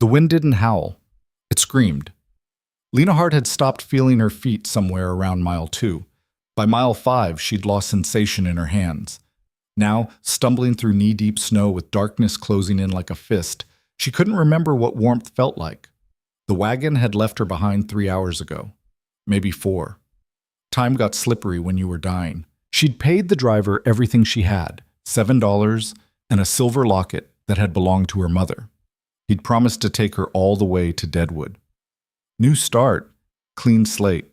The wind didn't howl. It screamed. Lena Hart had stopped feeling her feet somewhere around mile 2. By mile 5, she'd lost sensation in her hands. Now, stumbling through knee-deep snow with darkness closing in like a fist, she couldn't remember what warmth felt like. The wagon had left her behind 3 hours ago. Maybe 4. Time got slippery when you were dying. She'd paid the driver everything she had, $7 and a silver locket that had belonged to her mother. He'd promised to take her all the way to Deadwood. New start, clean slate,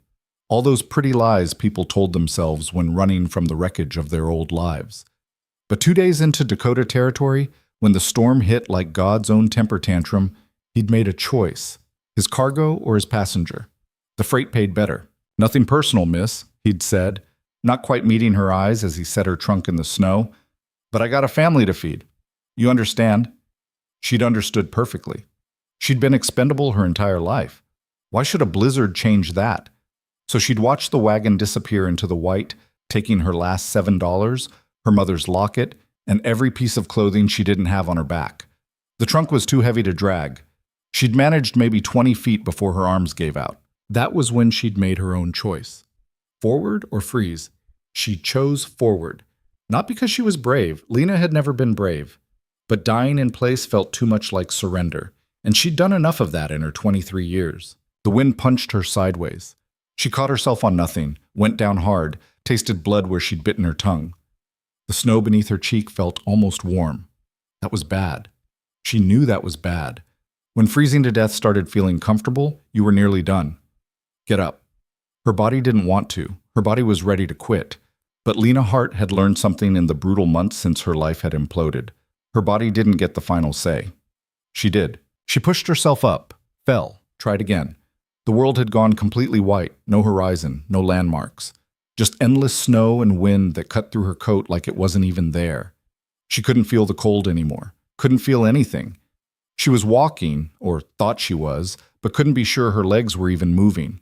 all those pretty lies people told themselves when running from the wreckage of their old lives. But 2 days into Dakota territory, when the storm hit like God's own temper tantrum, he'd made a choice, his cargo or his passenger. The freight paid better. Nothing personal, miss, he'd said, not quite meeting her eyes as he set her trunk in the snow. But I got a family to feed. You understand? She'd understood perfectly. She'd been expendable her entire life. Why should a blizzard change that? So she'd watched the wagon disappear into the white, taking her last $7, her mother's locket, and every piece of clothing she didn't have on her back. The trunk was too heavy to drag. She'd managed maybe 20 feet before her arms gave out. That was when she'd made her own choice. Forward or freeze? She chose forward. Not because she was brave. Lena had never been brave. But dying in place felt too much like surrender, and she'd done enough of that in her 23 years. The wind punched her sideways. She caught herself on nothing, went down hard, tasted blood where she'd bitten her tongue. The snow beneath her cheek felt almost warm. That was bad. She knew that was bad. When freezing to death started feeling comfortable, you were nearly done. Get up. Her body didn't want to. Her body was ready to quit. But Lena Hart had learned something in the brutal months since her life had imploded. Her body didn't get the final say. She did. She pushed herself up, fell, tried again. The world had gone completely white, no horizon, no landmarks. Just endless snow and wind that cut through her coat like it wasn't even there. She couldn't feel the cold anymore, couldn't feel anything. She was walking, or thought she was, but couldn't be sure her legs were even moving.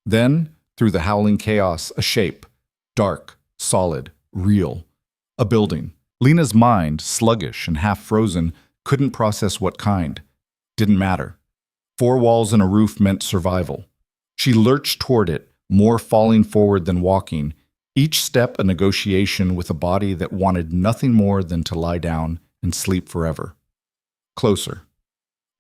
Then, through the howling chaos, a shape. Dark, solid, real. A building. Lena's mind, sluggish and half-frozen, couldn't process what kind. Didn't matter. 4 walls and a roof meant survival. She lurched toward it, more falling forward than walking, each step a negotiation with a body that wanted nothing more than to lie down and sleep forever. Closer.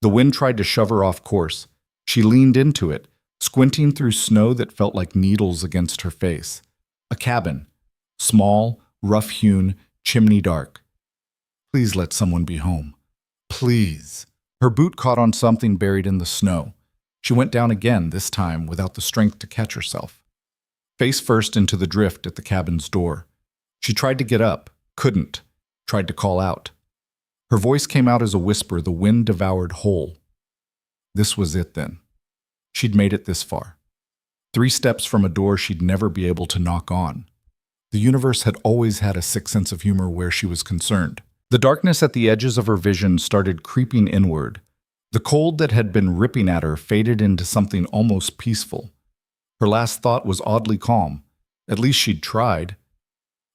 The wind tried to shove her off course. She leaned into it, squinting through snow that felt like needles against her face. A cabin. Small, rough-hewn, chimney dark. Please let someone be home. Please. Her boot caught on something buried in the snow. She went down again, this time without the strength to catch herself. Face first into the drift at the cabin's door. She tried to get up, couldn't, tried to call out. Her voice came out as a whisper the wind devoured whole. This was it then. She'd made it this far. 3 steps from a door she'd never be able to knock on. The universe had always had a sick sense of humor where she was concerned. The darkness at the edges of her vision started creeping inward. The cold that had been ripping at her faded into something almost peaceful. Her last thought was oddly calm. At least she'd tried.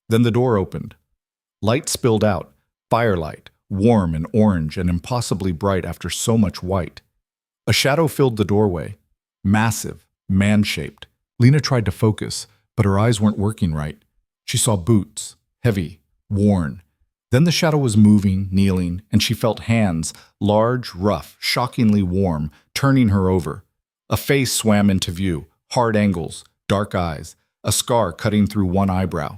Then the door opened. Light spilled out, firelight, warm and orange and impossibly bright after so much white. A shadow filled the doorway. Massive, man-shaped. Lena tried to focus, but her eyes weren't working right. She saw boots, heavy, worn. Then the shadow was moving, kneeling, and she felt hands, large, rough, shockingly warm, turning her over. A face swam into view, hard angles, dark eyes, a scar cutting through one eyebrow.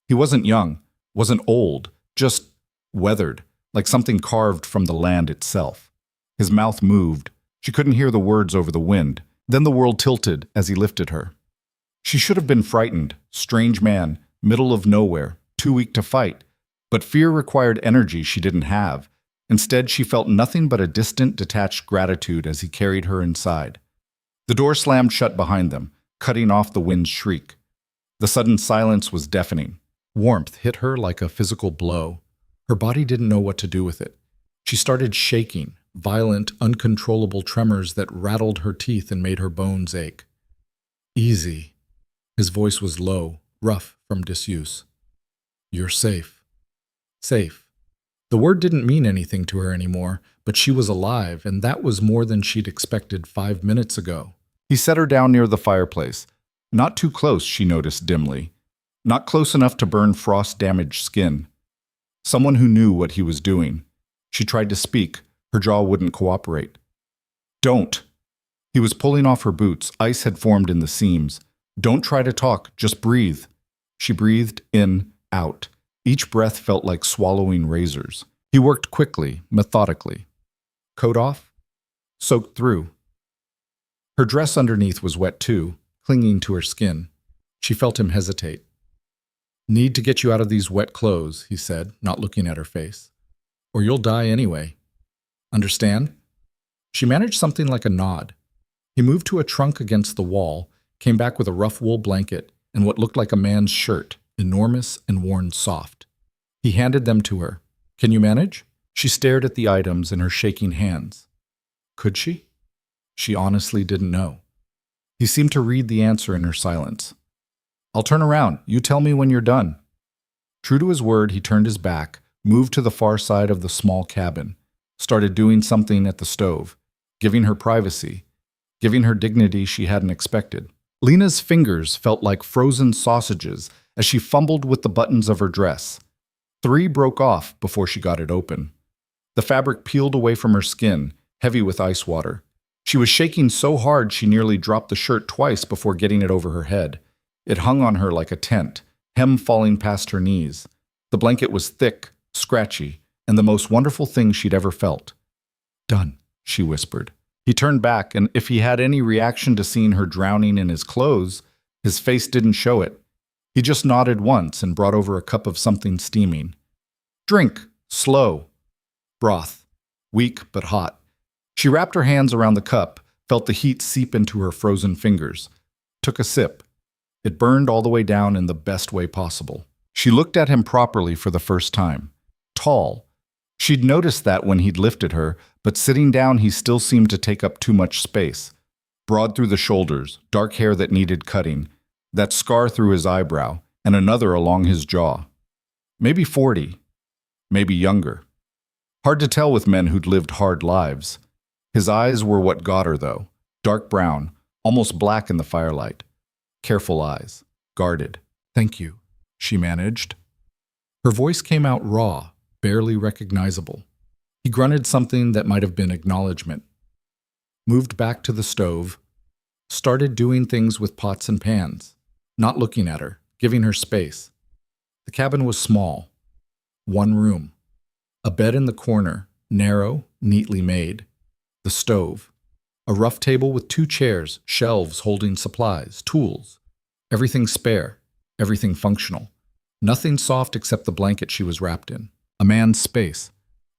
He wasn't young, wasn't old, just weathered, like something carved from the land itself. His mouth moved. She couldn't hear the words over the wind. Then the world tilted as he lifted her. She should have been frightened. Strange man, middle of nowhere, too weak to fight. But fear required energy she didn't have. Instead, she felt nothing but a distant, detached gratitude as he carried her inside. The door slammed shut behind them, cutting off the wind's shriek. The sudden silence was deafening. Warmth hit her like a physical blow. Her body didn't know what to do with it. She started shaking, violent, uncontrollable tremors that rattled her teeth and made her bones ache. Easy. His voice was low, rough from disuse. You're safe. Safe. The word didn't mean anything to her anymore, but she was alive, and that was more than she'd expected 5 minutes ago. He set her down near the fireplace. Not too close, she noticed dimly. Not close enough to burn frost-damaged skin. Someone who knew what he was doing. She tried to speak. Her jaw wouldn't cooperate. Don't. He was pulling off her boots. Ice had formed in the seams. Don't try to talk. Just breathe. She breathed in, out. Each breath felt like swallowing razors. He worked quickly, methodically. Coat off? Soaked through. Her dress underneath was wet too, clinging to her skin. She felt him hesitate. Need to get you out of these wet clothes, he said, not looking at her face. Or you'll die anyway. Understand? She managed something like a nod. He moved to a trunk against the wall, came back with a rough wool blanket and what looked like a man's shirt, enormous and worn soft. He handed them to her. Can you manage? She stared at the items in her shaking hands. Could she? She honestly didn't know. He seemed to read the answer in her silence. I'll turn around. You tell me when you're done. True to his word, he turned his back, moved to the far side of the small cabin, started doing something at the stove, giving her privacy, giving her dignity she hadn't expected. Lena's fingers felt like frozen sausages as she fumbled with the buttons of her dress. 3 broke off before she got it open. The fabric peeled away from her skin, heavy with ice water. She was shaking so hard she nearly dropped the shirt twice before getting it over her head. It hung on her like a tent, hem falling past her knees. The blanket was thick, scratchy, and the most wonderful thing she'd ever felt. Done, she whispered. He turned back, and if he had any reaction to seeing her drowning in his clothes, his face didn't show it. He just nodded once and brought over a cup of something steaming. Drink, slow. Broth, weak but hot. She wrapped her hands around the cup, felt the heat seep into her frozen fingers. Took a sip. It burned all the way down in the best way possible. She looked at him properly for the first time. Tall. She'd noticed that when he'd lifted her, but sitting down he still seemed to take up too much space. Broad through the shoulders, dark hair that needed cutting, that scar through his eyebrow, and another along his jaw. Maybe 40. Maybe younger. Hard to tell with men who'd lived hard lives. His eyes were what got her, though. Dark brown, almost black in the firelight. Careful eyes. Guarded. Thank you, she managed. Her voice came out raw, barely recognizable. He grunted something that might have been acknowledgement. Moved back to the stove. Started doing things with pots and pans. Not looking at her, giving her space. The cabin was small. 1 room. A bed in the corner, narrow, neatly made. The stove. A rough table with 2 chairs, shelves holding supplies, tools. Everything spare, everything functional. Nothing soft except the blanket she was wrapped in. A man's space.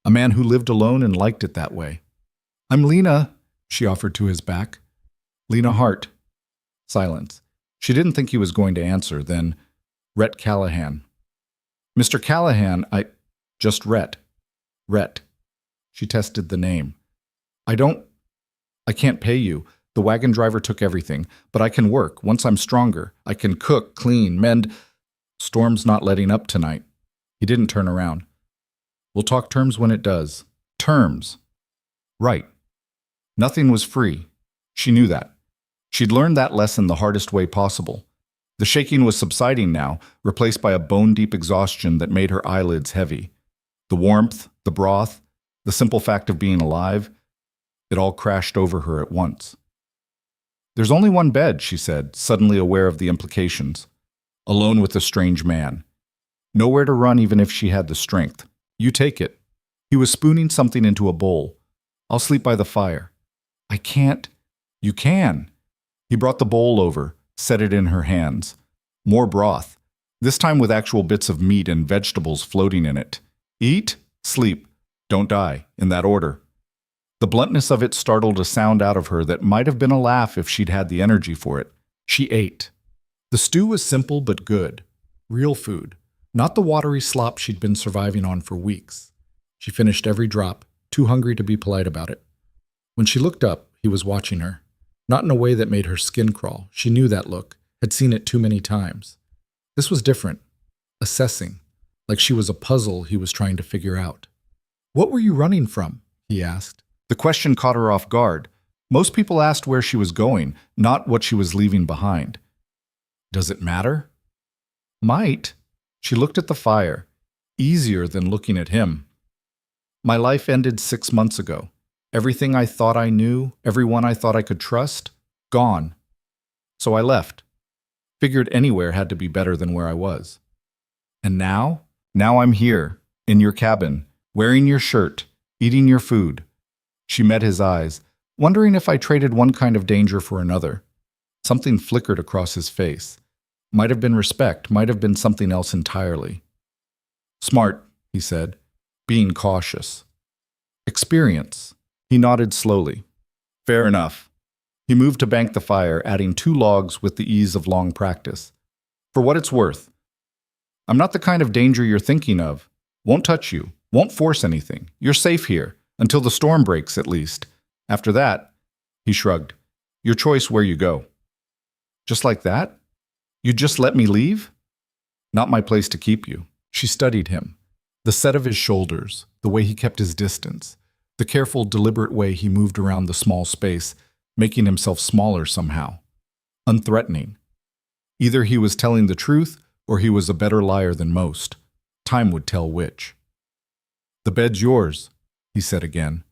A man who lived alone and liked it that way. I'm Lena, she offered to his back. Lena Hart. Silence. She didn't think he was going to answer, then, Rhett Callahan. Mr. Callahan, just Rhett. Rhett. She tested the name. I can't pay you. The wagon driver took everything, but I can work. Once I'm stronger, I can cook, clean, mend. Storm's not letting up tonight. He didn't turn around. We'll talk terms when it does. Terms. Right. Nothing was free. She knew that. She'd learned that lesson the hardest way possible. The shaking was subsiding now, replaced by a bone-deep exhaustion that made her eyelids heavy. The warmth, the broth, the simple fact of being alive, it all crashed over her at once. There's only one bed, she said, suddenly aware of the implications. Alone with a strange man. Nowhere to run even if she had the strength. You take it. He was spooning something into a bowl. I'll sleep by the fire. I can't. You can. He brought the bowl over, set it in her hands. More broth, this time with actual bits of meat and vegetables floating in it. Eat, sleep, don't die, in that order. The bluntness of it startled a sound out of her that might have been a laugh if she'd had the energy for it. She ate. The stew was simple but good. Real food. Not the watery slop she'd been surviving on for weeks. She finished every drop, too hungry to be polite about it. When she looked up, he was watching her. Not in a way that made her skin crawl. She knew that look, had seen it too many times. This was different. Assessing. Like she was a puzzle he was trying to figure out. What were you running from? He asked. The question caught her off guard. Most people asked where she was going, not what she was leaving behind. Does it matter? Might. She looked at the fire. Easier than looking at him. My life ended 6 months ago. Everything I thought I knew, everyone I thought I could trust, gone. So I left. Figured anywhere had to be better than where I was. And now? Now I'm here, in your cabin, wearing your shirt, eating your food. She met his eyes, wondering if I traded one kind of danger for another. Something flickered across his face. Might have been respect, might have been something else entirely. Smart, he said, being cautious. Experience. He nodded slowly. Fair enough. He moved to bank the fire, adding 2 logs with the ease of long practice. For what it's worth. I'm not the kind of danger you're thinking of. Won't touch you. Won't force anything. You're safe here. Until the storm breaks, at least. After that, he shrugged. Your choice where you go. Just like that? You'd just let me leave? Not my place to keep you. She studied him. The set of his shoulders, the way he kept his distance, the careful, deliberate way he moved around the small space, making himself smaller somehow. Unthreatening. Either he was telling the truth, or he was a better liar than most. Time would tell which. The bed's yours, he said again.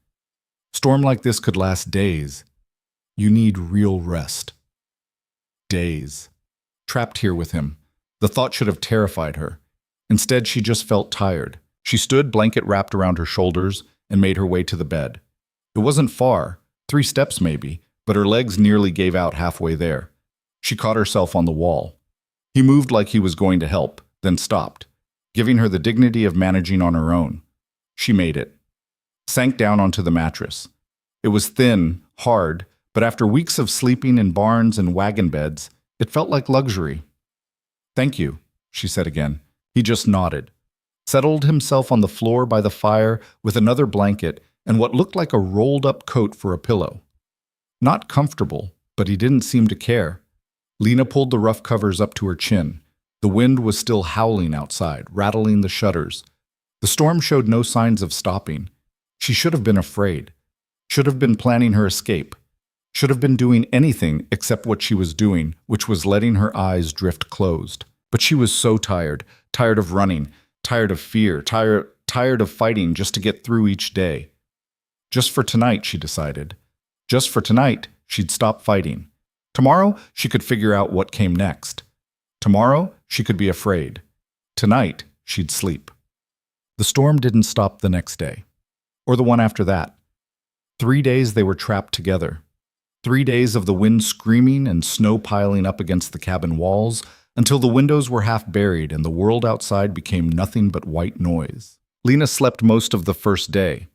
Storm like this could last days. You need real rest. Days. Trapped here with him. The thought should have terrified her. Instead, she just felt tired. She stood, blanket wrapped around her shoulders, and made her way to the bed. It wasn't far, 3 steps maybe, but her legs nearly gave out halfway there. She caught herself on the wall. He moved like he was going to help, then stopped, giving her the dignity of managing on her own. She made it. Sank down onto the mattress. It was thin, hard, but after weeks of sleeping in barns and wagon beds, it felt like luxury. Thank you, she said again. He just nodded, settled himself on the floor by the fire with another blanket and what looked like a rolled-up coat for a pillow. Not comfortable, but he didn't seem to care. Lena pulled the rough covers up to her chin. The wind was still howling outside, rattling the shutters. The storm showed no signs of stopping. She should have been afraid. Should have been planning her escape. Should have been doing anything except what she was doing, which was letting her eyes drift closed. But she was so tired, tired of running, tired of fear, tired of fighting just to get through each day. Just for tonight, she decided. Just for tonight, she'd stop fighting. Tomorrow, she could figure out what came next. Tomorrow, she could be afraid. Tonight, she'd sleep. The storm didn't stop the next day, or the one after that. 3 days they were trapped together. 3 days of the wind screaming and snow piling up against the cabin walls, until the windows were half buried and the world outside became nothing but white noise. Lena slept most of the first day,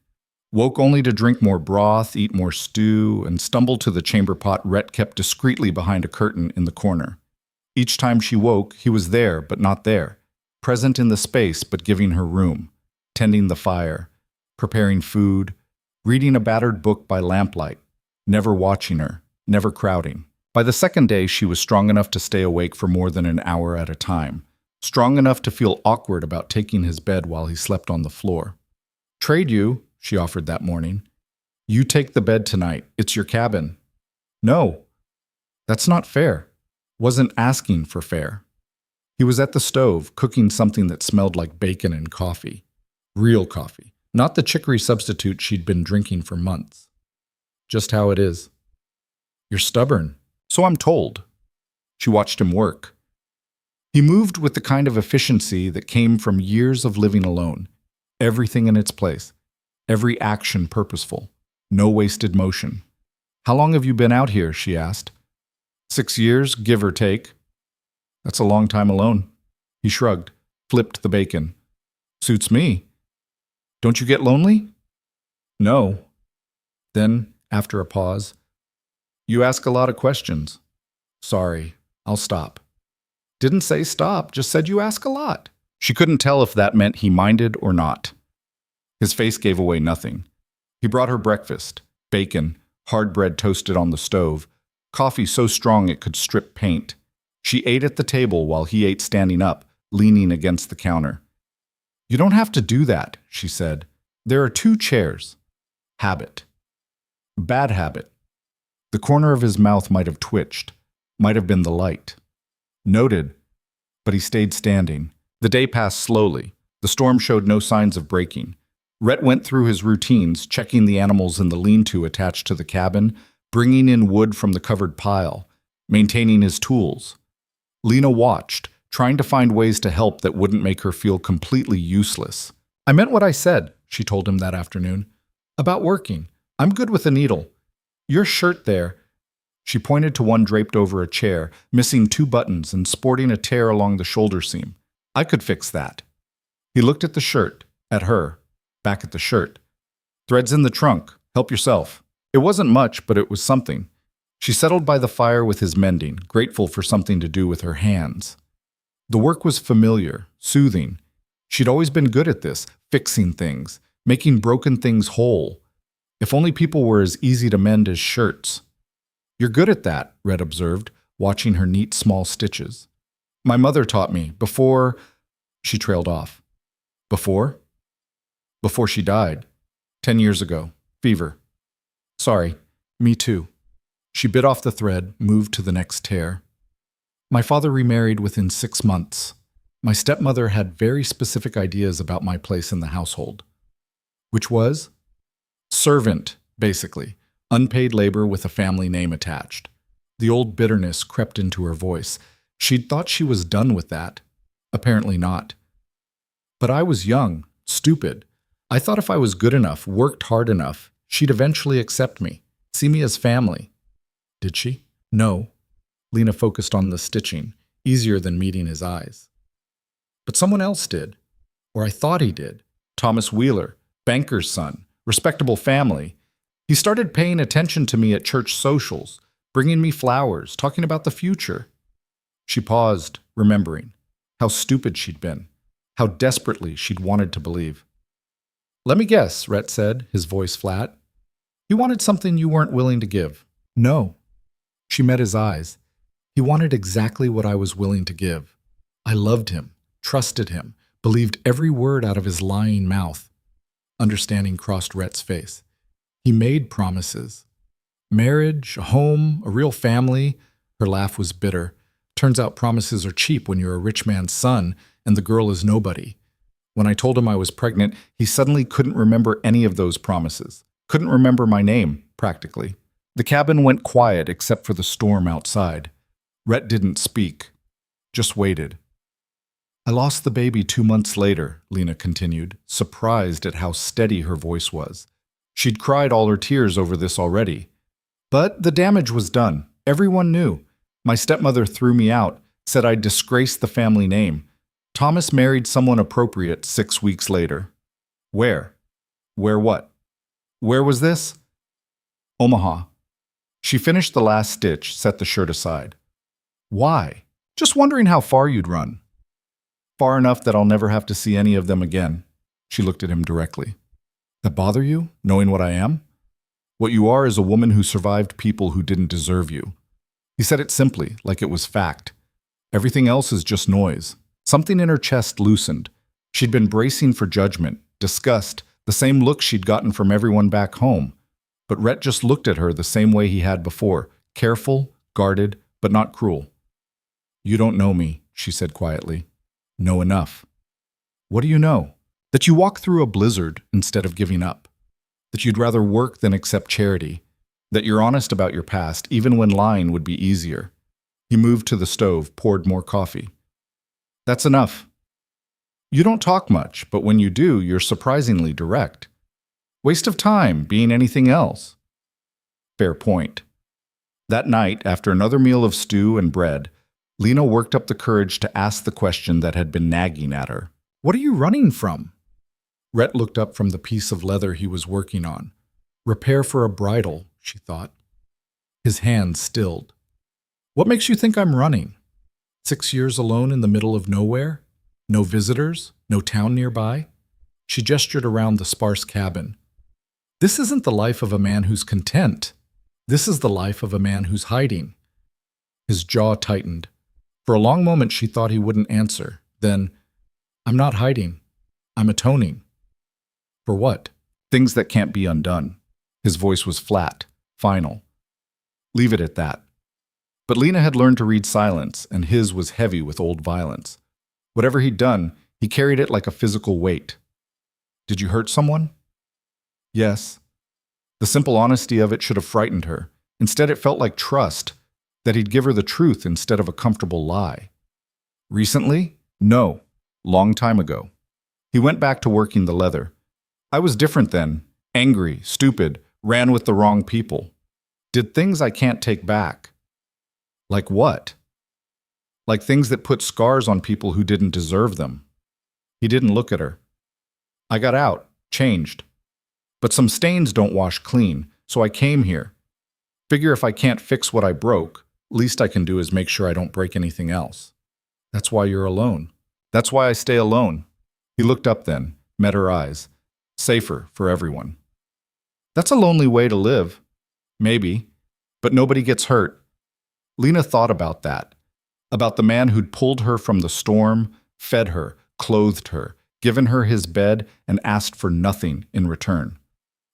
woke only to drink more broth, eat more stew, and stumble to the chamber pot Rhett kept discreetly behind a curtain in the corner. Each time she woke, he was there but not there, present in the space but giving her room, tending the fire, preparing food, reading a battered book by lamplight, never watching her, never crowding. By the second day, she was strong enough to stay awake for more than an hour at a time, strong enough to feel awkward about taking his bed while he slept on the floor. Trade you, she offered that morning. You take the bed tonight. It's your cabin. No, that's not fair. Wasn't asking for fair. He was at the stove, cooking something that smelled like bacon and coffee. Real coffee, not the chicory substitute she'd been drinking for months. Just how it is. You're stubborn. So I'm told. She watched him work. He moved with the kind of efficiency that came from years of living alone. Everything in its place. Every action purposeful. No wasted motion. How long have you been out here? She asked. 6 years, give or take. That's a long time alone. He shrugged, flipped the bacon. Suits me. Don't you get lonely? No. Then, after a pause, you ask a lot of questions. Sorry, I'll stop. Didn't say stop, just said you ask a lot. She couldn't tell if that meant he minded or not. His face gave away nothing. He brought her breakfast, bacon, hard bread toasted on the stove, coffee so strong it could strip paint. She ate at the table while he ate standing up, leaning against the counter. You don't have to do that, she said. There are two chairs. Habit. Bad habit. The corner of his mouth might have twitched, might have been the light. Noted, but he stayed standing. The day passed slowly. The storm showed no signs of breaking. Rhett went through his routines, checking the animals in the lean-to attached to the cabin, bringing in wood from the covered pile, maintaining his tools. Lena watched, trying to find ways to help that wouldn't make her feel completely useless. "I meant what I said," she told him that afternoon. "About working. I'm good with a needle. Your shirt there." She pointed to one draped over a chair, missing 2 buttons and sporting a tear along the shoulder seam. "I could fix that." He looked at the shirt, at her, back at the shirt. "Threads in the trunk. Help yourself." It wasn't much, but it was something. She settled by the fire with his mending, grateful for something to do with her hands. The work was familiar, soothing. She'd always been good at this, fixing things, making broken things whole. If only people were as easy to mend as shirts. "You're good at that," Red observed, watching her neat small stitches. "My mother taught me, before—" She trailed off. "Before?" "Before she died. 10 years ago. Fever." "Sorry. Me too." She bit off the thread, moved to the next tear. "My father remarried within 6 months. My stepmother had very specific ideas about my place in the household." "Which was?" "Servant, basically. Unpaid labor with a family name attached." The old bitterness crept into her voice. She'd thought she was done with that. Apparently not. "But I was young, stupid. I thought if I was good enough, worked hard enough, she'd eventually accept me, see me as family." "Did she?" "No." Lena focused on the stitching, easier than meeting his eyes. "But someone else did. Or I thought he did. Thomas Wheeler, banker's son, respectable family. He started paying attention to me at church socials, bringing me flowers, talking about the future." She paused, remembering how stupid she'd been, how desperately she'd wanted to believe. "Let me guess," Rhett said, his voice flat. "He wanted something you weren't willing to give." "No." She met his eyes. "He wanted exactly what I was willing to give. I loved him, trusted him, believed every word out of his lying mouth." Understanding crossed Rhett's face. "He made promises. Marriage, a home, a real family." Her laugh was bitter. "Turns out promises are cheap when you're a rich man's son and the girl is nobody. When I told him I was pregnant, he suddenly couldn't remember any of those promises. Couldn't remember my name, practically." The cabin went quiet except for the storm outside. Rhett didn't speak, just waited. "I lost the baby 2 months later," Lena continued, surprised at how steady her voice was. She'd cried all her tears over this already. "But the damage was done. Everyone knew. My stepmother threw me out, said I'd disgraced the family name. Thomas married someone appropriate 6 weeks later." "Where?" "Where what?" "Where was this?" "Omaha." She finished the last stitch, set the shirt aside. "Why?" "Just wondering how far you'd run." "Far enough that I'll never have to see any of them again." She looked at him directly. "That bother you, knowing what I am?" "What you are is a woman who survived people who didn't deserve you." He said it simply, like it was fact. Everything else is just noise. Something in her chest loosened. She'd been bracing for judgment, disgust, the same look she'd gotten from everyone back home. But Rhett just looked at her the same way he had before, careful, guarded, but not cruel. "You don't know me," she said quietly. "Know enough." "What do you know?" "That you walk through a blizzard instead of giving up. That you'd rather work than accept charity. That you're honest about your past, even when lying would be easier." He moved to the stove, poured more coffee. "That's enough. You don't talk much, but when you do, you're surprisingly direct. Waste of time being anything else." Fair point. That night, after another meal of stew and bread, Lena worked up the courage to ask the question that had been nagging at her. "What are you running from?" Rhett looked up from the piece of leather he was working on. Repair for a bridle, she thought. His hands stilled. "What makes you think I'm running? 6 years alone in the middle of nowhere? No visitors? No town nearby?" She gestured around the sparse cabin. "This isn't the life of a man who's content. This is the life of a man who's hiding." His jaw tightened. For a long moment she thought he wouldn't answer. Then, "I'm not hiding. I'm atoning." For what? Things that can't be undone. His voice was flat, final. Leave it at that. But Lena had learned to read silence, and his was heavy with old violence. Whatever he'd done, he carried it like a physical weight. Did you hurt someone? Yes. The simple honesty of it should have frightened her. Instead, it felt like trust, that he'd give her the truth instead of a comfortable lie. Recently? No. Long time ago. He went back to working the leather. I was different then. Angry, stupid, ran with the wrong people. Did things I can't take back. Like what? Like things that put scars on people who didn't deserve them. He didn't look at her. I got out, changed. But some stains don't wash clean, so I came here. Figure if I can't fix what I broke, least I can do is make sure I don't break anything else. That's why you're alone. That's why I stay alone. He looked up then, met her eyes. Safer for everyone. That's a lonely way to live. Maybe. But nobody gets hurt. Lena thought about that. About the man who'd pulled her from the storm, fed her, clothed her, given her his bed, and asked for nothing in return.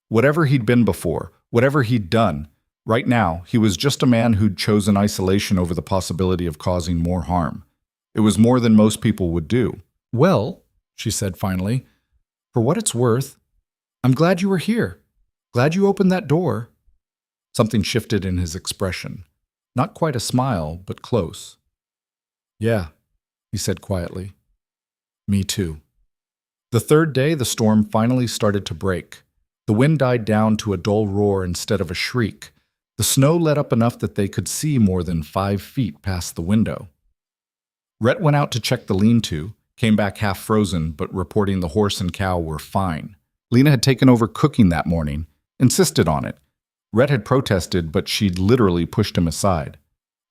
Whatever he'd been before, whatever he'd done, right now he was just a man who'd chosen isolation over the possibility of causing more harm. It was more than most people would do. Well, she said finally, for what it's worth, I'm glad you were here. Glad you opened that door. Something shifted in his expression. Not quite a smile, but close. Yeah, he said quietly. Me too. The third day, the storm finally started to break. The wind died down to a dull roar instead of a shriek. The snow let up enough that they could see more than 5 feet past the window. Rhett went out to check the lean-to, came back half frozen, but reporting the horse and cow were fine. Lena had taken over cooking that morning, insisted on it. Rhett had protested, but she'd literally pushed him aside.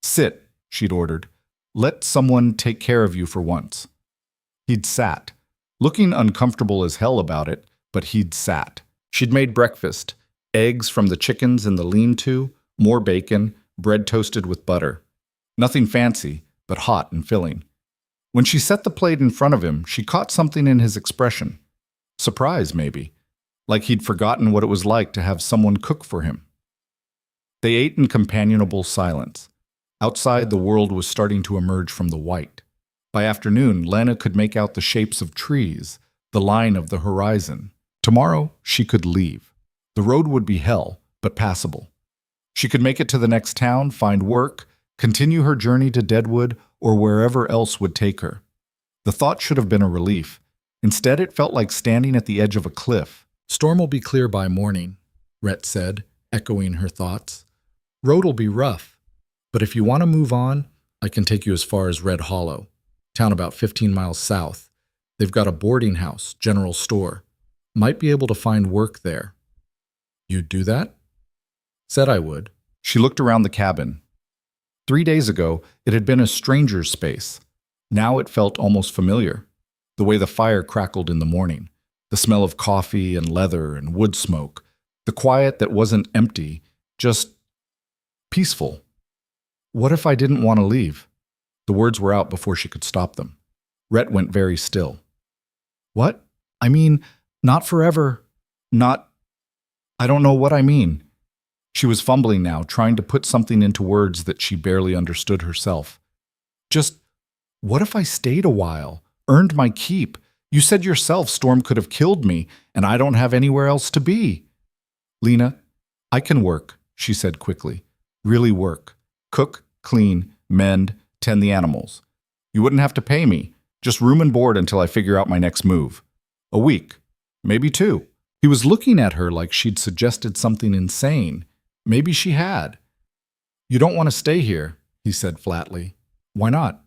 Sit, she'd ordered. Let someone take care of you for once. He'd sat, looking uncomfortable as hell about it, but he'd sat. She'd made breakfast, eggs from the chickens in the lean-to, more bacon, bread toasted with butter. Nothing fancy, but hot and filling. When she set the plate in front of him, she caught something in his expression. Surprise, maybe. Like he'd forgotten what it was like to have someone cook for him. They ate in companionable silence. Outside, the world was starting to emerge from the white. By afternoon, Lena could make out the shapes of trees, the line of the horizon. Tomorrow, she could leave. The road would be hell, but passable. She could make it to the next town, find work, continue her journey to Deadwood, or wherever else would take her. The thought should have been a relief. Instead, it felt like standing at the edge of a cliff. Storm will be clear by morning, Rhett said, echoing her thoughts. Road'll be rough, but if you want to move on, I can take you as far as Red Hollow, town about 15 miles south. They've got a boarding house, general store. Might be able to find work there. You'd do that? Said I would. She looked around the cabin. 3 days ago, it had been a stranger's space. Now it felt almost familiar. The way the fire crackled in the morning, the smell of coffee and leather and wood smoke, the quiet that wasn't empty, just peaceful. What if I didn't want to leave? The words were out before she could stop them. Rhett went very still. What? I mean, not forever. I don't know what I mean. She was fumbling now, trying to put something into words that she barely understood herself. Just, what if I stayed a while, earned my keep? You said yourself Storm could have killed me, and I don't have anywhere else to be. Lena, I can work, she said quickly. Really work. Cook, clean, mend, tend the animals. You wouldn't have to pay me, just room and board until I figure out my next move. A week, maybe 2. He was looking at her like she'd suggested something insane. Maybe she had. You don't want to stay here, he said flatly. Why not?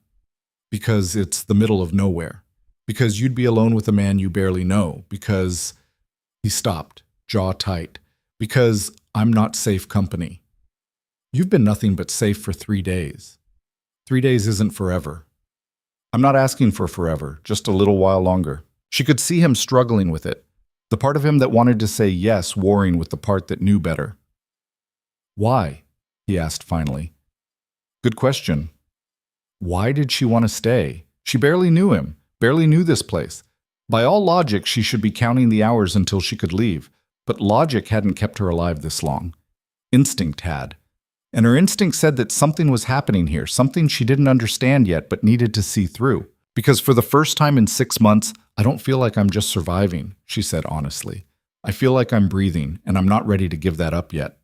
Because it's the middle of nowhere. Because you'd be alone with a man you barely know. Because... He stopped, jaw tight. Because I'm not safe company. You've been nothing but safe for 3 days. 3 days isn't forever. I'm not asking for forever, just a little while longer. She could see him struggling with it. The part of him that wanted to say yes warring with the part that knew better. Why? He asked finally. Good question. Why did she want to stay? She barely knew him, barely knew this place. By all logic, she should be counting the hours until she could leave, but logic hadn't kept her alive this long. Instinct had. And her instinct said that something was happening here, something she didn't understand yet but needed to see through. Because for the first time in 6 months, I don't feel like I'm just surviving, she said honestly. I feel like I'm breathing, and I'm not ready to give that up yet.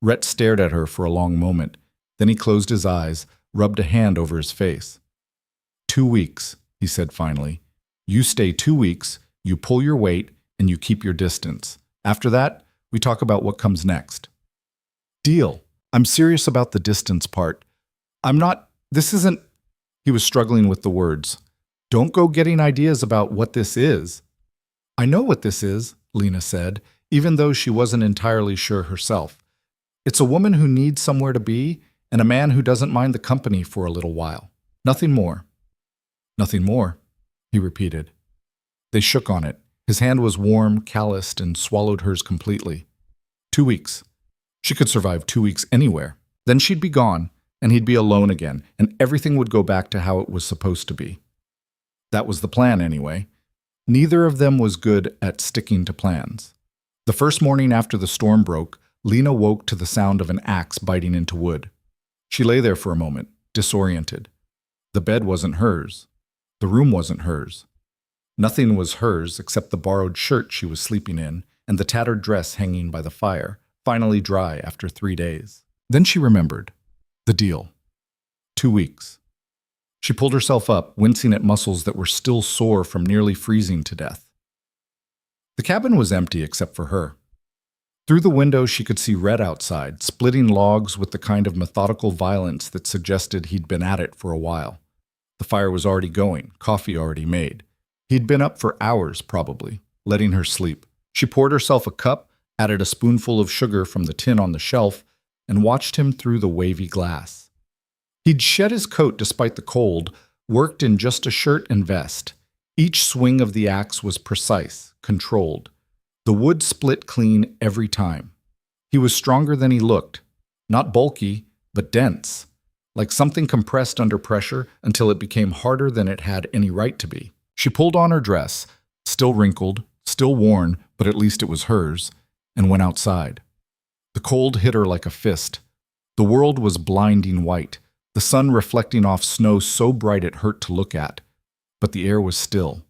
Rhett stared at her for a long moment. Then he closed his eyes, rubbed a hand over his face. 2 weeks, he said finally. You stay 2 weeks, you pull your weight, and you keep your distance. After that, we talk about what comes next. Deal. I'm serious about the distance part. This isn't. He was struggling with the words. Don't go getting ideas about what this is. I know what this is, Lena said, even though she wasn't entirely sure herself. It's a woman who needs somewhere to be, and a man who doesn't mind the company for a little while. Nothing more. Nothing more, he repeated. They shook on it. His hand was warm, calloused, and swallowed hers completely. 2 weeks. She could survive 2 weeks anywhere. Then she'd be gone, and he'd be alone again, and everything would go back to how it was supposed to be. That was the plan, anyway. Neither of them was good at sticking to plans. The first morning after the storm broke, Lena woke to the sound of an axe biting into wood. She lay there for a moment, disoriented. The bed wasn't hers. The room wasn't hers. Nothing was hers except the borrowed shirt she was sleeping in and the tattered dress hanging by the fire, finally dry after 3 days. Then she remembered. The deal. 2 weeks. She pulled herself up, wincing at muscles that were still sore from nearly freezing to death. The cabin was empty except for her. Through the window she could see Red outside, splitting logs with the kind of methodical violence that suggested he'd been at it for a while. The fire was already going, coffee already made. He'd been up for hours, probably, letting her sleep. She poured herself a cup, added a spoonful of sugar from the tin on the shelf, and watched him through the wavy glass. He'd shed his coat despite the cold, worked in just a shirt and vest. Each swing of the axe was precise, controlled. The wood split clean every time. He was stronger than he looked. Not bulky, but dense. Like something compressed under pressure until it became harder than it had any right to be. She pulled on her dress, still wrinkled, still worn, but at least it was hers, and went outside. The cold hit her like a fist. The world was blinding white, the sun reflecting off snow so bright it hurt to look at. But the air was still.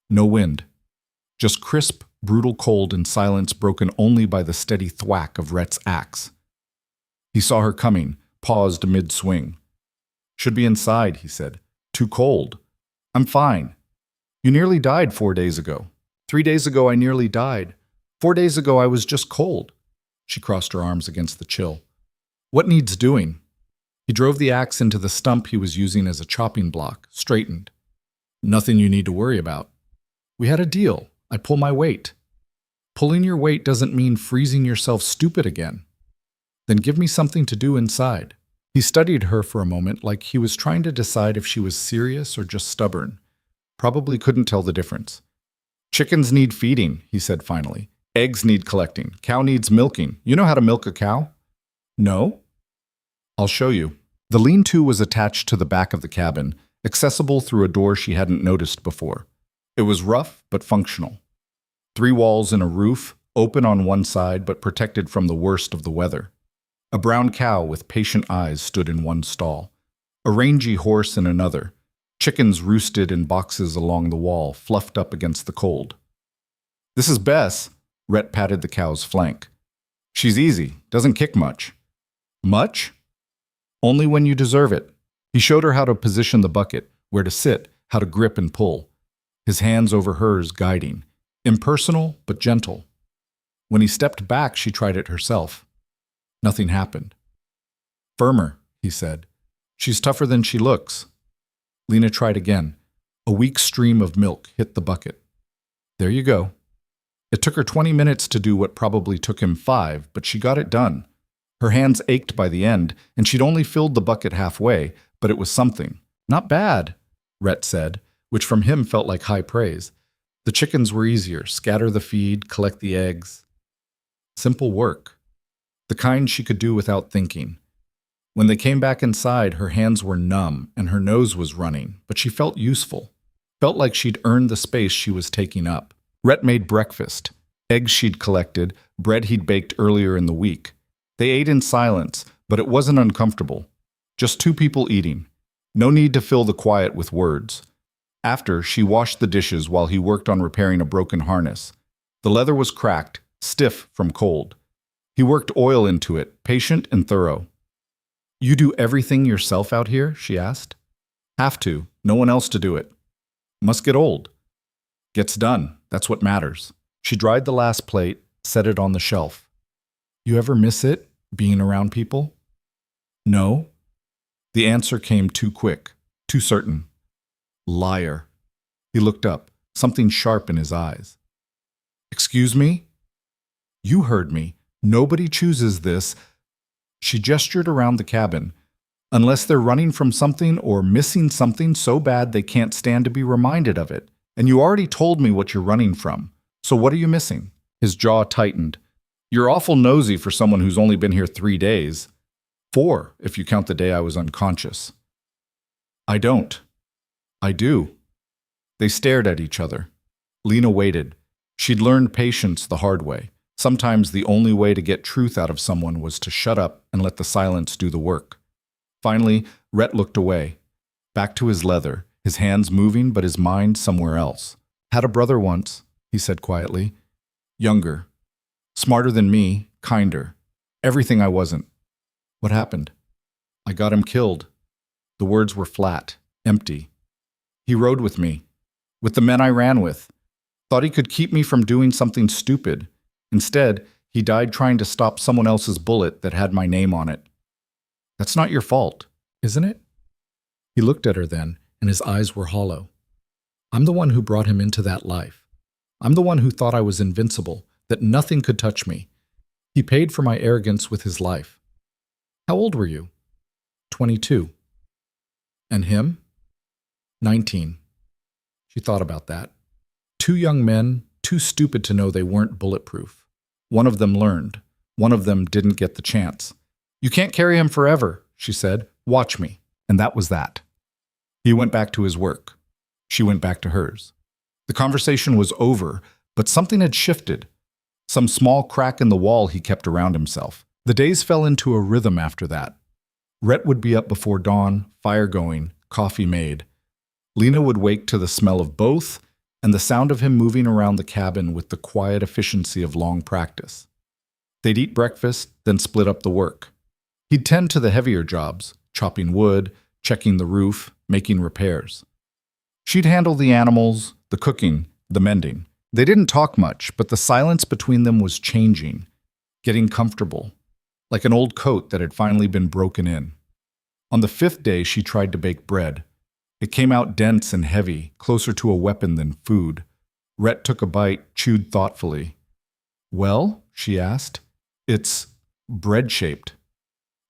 No wind. Just crisp, brutal cold and silence broken only by the steady thwack of Rhett's axe. He saw her coming, paused mid-swing. Should be inside, he said. Too cold. I'm fine. You nearly died 4 days ago. 3 days ago I nearly died. 4 days ago I was just cold. She crossed her arms against the chill. What needs doing? He drove the axe into the stump he was using as a chopping block, straightened. Nothing you need to worry about. We had a deal. I pull my weight. Pulling your weight doesn't mean freezing yourself stupid again. Then give me something to do inside. He studied her for a moment like he was trying to decide if she was serious or just stubborn. Probably couldn't tell the difference. Chickens need feeding, he said finally. Eggs need collecting. Cow needs milking. You know how to milk a cow? No? I'll show you. The lean-to was attached to the back of the cabin, accessible through a door she hadn't noticed before. It was rough but functional. 3 walls and a roof, open on one side but protected from the worst of the weather. A brown cow with patient eyes stood in one stall. A rangy horse in another. Chickens roosted in boxes along the wall, fluffed up against the cold. This is Bess. Rhett patted the cow's flank. She's easy, doesn't kick much. Much? Only when you deserve it. He showed her how to position the bucket, where to sit, how to grip and pull. His hands over hers guiding. Impersonal, but gentle. When he stepped back, she tried it herself. Nothing happened. Firmer, he said. She's tougher than she looks. Lena tried again. A weak stream of milk hit the bucket. There you go. It took her 20 minutes to do what probably took him 5, but she got it done. Her hands ached by the end, and she'd only filled the bucket halfway, but it was something. Not bad, Rhett said, which from him felt like high praise. The chickens were easier. Scatter the feed, collect the eggs. Simple work. The kind she could do without thinking. When they came back inside, her hands were numb and her nose was running, but she felt useful. Felt like she'd earned the space she was taking up. Rhett made breakfast. Eggs she'd collected, bread he'd baked earlier in the week. They ate in silence, but it wasn't uncomfortable. Just two people eating. No need to fill the quiet with words. After, she washed the dishes while he worked on repairing a broken harness. The leather was cracked, stiff from cold. He worked oil into it, patient and thorough. "You do everything yourself out here?" she asked. "Have to. No one else to do it." "Must get old." "Gets done. That's what matters." She dried the last plate, set it on the shelf. "You ever miss it, being around people?" "No." The answer came too quick, too certain. Liar. He looked up, something sharp in his eyes. "Excuse me?" "You heard me. Nobody chooses this." She gestured around the cabin. "Unless they're running from something or missing something so bad they can't stand to be reminded of it. And you already told me what you're running from. So what are you missing?" His jaw tightened. "You're awful nosy for someone who's only been here 3 days. 4, if you count the day I was unconscious." "I don't." "I do." They stared at each other. Lena waited. She'd learned patience the hard way. Sometimes the only way to get truth out of someone was to shut up and let the silence do the work. Finally, Rhett looked away. Back to his leather, his hands moving but his mind somewhere else. "Had a brother once," he said quietly. "Younger. Smarter than me, kinder. Everything I wasn't." "What happened?" "I got him killed." The words were flat, empty. "He rode with me. With the men I ran with. Thought he could keep me from doing something stupid. Instead, he died trying to stop someone else's bullet that had my name on it." "That's not your fault, isn't it?" He looked at her then, and his eyes were hollow. "I'm the one who brought him into that life. I'm the one who thought I was invincible, that nothing could touch me. He paid for my arrogance with his life." "How old were you?" 22. "And him?" 19. She thought about that. 2 young men, too stupid to know they weren't bulletproof. One of them learned. One of them didn't get the chance. "You can't carry him forever," she said. "Watch me." And that was that. He went back to his work. She went back to hers. The conversation was over, but something had shifted. Some small crack in the wall he kept around himself. The days fell into a rhythm after that. Rhett would be up before dawn, fire going, coffee made. Lena would wake to the smell of both and the sound of him moving around the cabin with the quiet efficiency of long practice. They'd eat breakfast, then split up the work. He'd tend to the heavier jobs, chopping wood, checking the roof, making repairs. She'd handle the animals, the cooking, the mending. They didn't talk much, but the silence between them was changing, getting comfortable, like an old coat that had finally been broken in. On the 5th day, she tried to bake bread. It came out dense and heavy, closer to a weapon than food. Rhett took a bite, chewed thoughtfully. "Well?" she asked. "It's bread-shaped."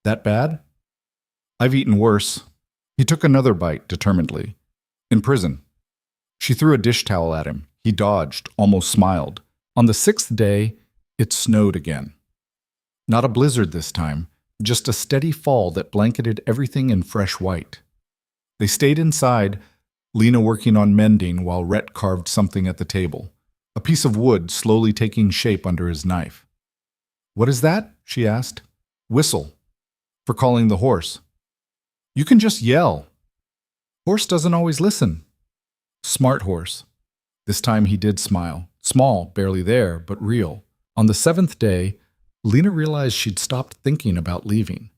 "That bad?" "I've eaten worse." He took another bite, determinedly. "In prison." She threw a dish towel at him. He dodged, almost smiled. On the 6th day, it snowed again. Not a blizzard this time, just a steady fall that blanketed everything in fresh white. They stayed inside, Lena working on mending while Rhett carved something at the table, a piece of wood slowly taking shape under his knife. "What is that?" she asked. "Whistle. For calling the horse." "You can just yell." "Horse doesn't always listen." "Smart horse." This time he did smile. Small, barely there, but real. On the 7th day, Lena realized she'd stopped thinking about leaving.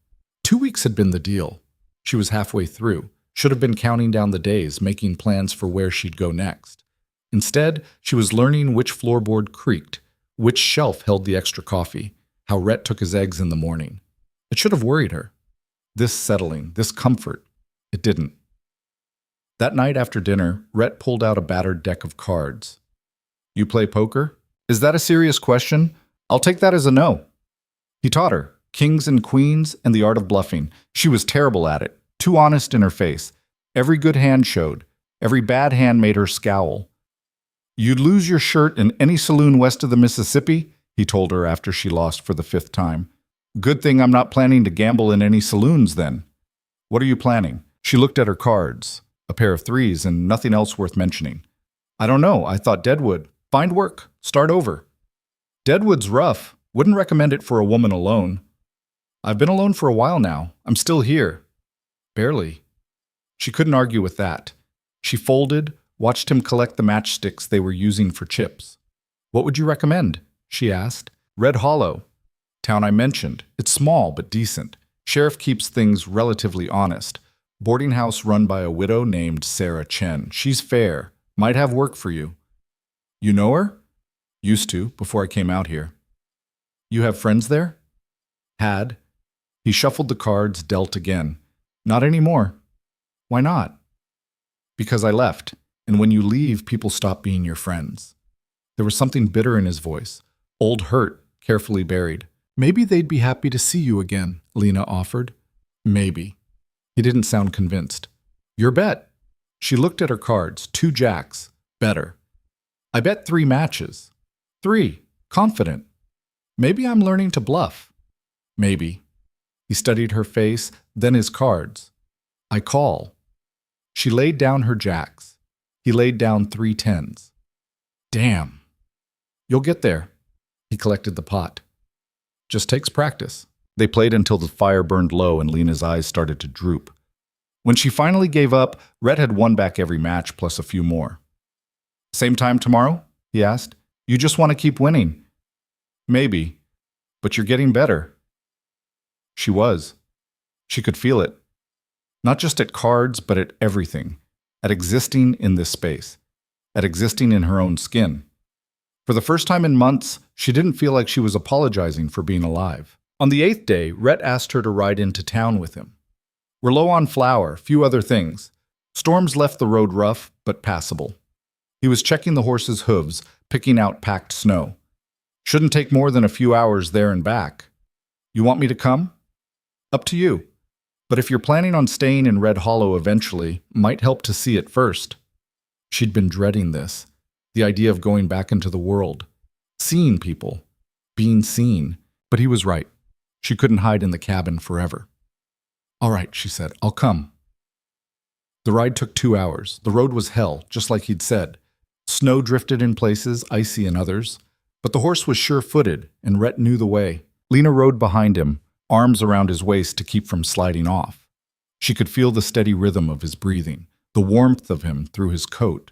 2 weeks had been the deal. She was halfway through. Should have been counting down the days, making plans for where she'd go next. Instead, she was learning which floorboard creaked, which shelf held the extra coffee, how Rhett took his eggs in the morning. It should have worried her. This settling, this comfort. It didn't. That night after dinner, Rhett pulled out a battered deck of cards. "You play poker?" "Is that a serious question?" "I'll take that as a no." He taught her kings and queens and the art of bluffing. She was terrible at it. Too honest in her face. Every good hand showed. Every bad hand made her scowl. "You'd lose your shirt in any saloon west of the Mississippi," he told her after she lost for the 5th time. "Good thing I'm not planning to gamble in any saloons then." "What are you planning?" She looked at her cards. A pair of threes and nothing else worth mentioning. I don't know, I thought Deadwood. Find work. Start over. Deadwood's rough. Wouldn't recommend it for a woman alone. I've been alone for a while now. I'm still here. Barely. She couldn't argue with that. She folded, watched him collect the matchsticks they were using for chips. What would you recommend? She asked. Red Hollow. Town I mentioned. It's small but decent. Sheriff keeps things relatively honest. Boarding house run by a widow named Sarah Chen. She's fair. Might have work for you. You know her? Used to, before I came out here. You have friends there? Had. He shuffled the cards, dealt again. Not anymore. Why not? Because I left, and when you leave, people stop being your friends. There was something bitter in his voice. Old hurt, carefully buried. Maybe they'd be happy to see you again, Lena offered. Maybe. He didn't sound convinced. Your bet. She looked at her cards. 2 jacks. Better. I bet 3 matches. 3. Confident. Maybe I'm learning to bluff. Maybe. He studied her face, then his cards. I call. She laid down her jacks. He laid down 3 tens. Damn. You'll get there. He collected the pot. Just takes practice. They played until the fire burned low and Lena's eyes started to droop. When she finally gave up, Rhett had won back every match plus a few more. Same time tomorrow? He asked. You just want to keep winning. Maybe. But you're getting better. She was. She could feel it. Not just at cards, but at everything. At existing in this space. At existing in her own skin. For the first time in months, she didn't feel like she was apologizing for being alive. On the 8th day, Rhett asked her to ride into town with him. We're low on flour, few other things. Storms left the road rough, but passable. He was checking the horse's hooves, picking out packed snow. Shouldn't take more than a few hours there and back. You want me to come? Up to you. But if you're planning on staying in Red Hollow eventually, might help to see it first. She'd been dreading this. The idea of going back into the world. Seeing people. Being seen. But he was right. She couldn't hide in the cabin forever. All right, she said, I'll come. The ride took 2 hours. The road was hell, just like he'd said. Snow drifted in places, icy in others. But the horse was sure-footed, and Rhett knew the way. Lena rode behind him, arms around his waist to keep from sliding off. She could feel the steady rhythm of his breathing, the warmth of him through his coat.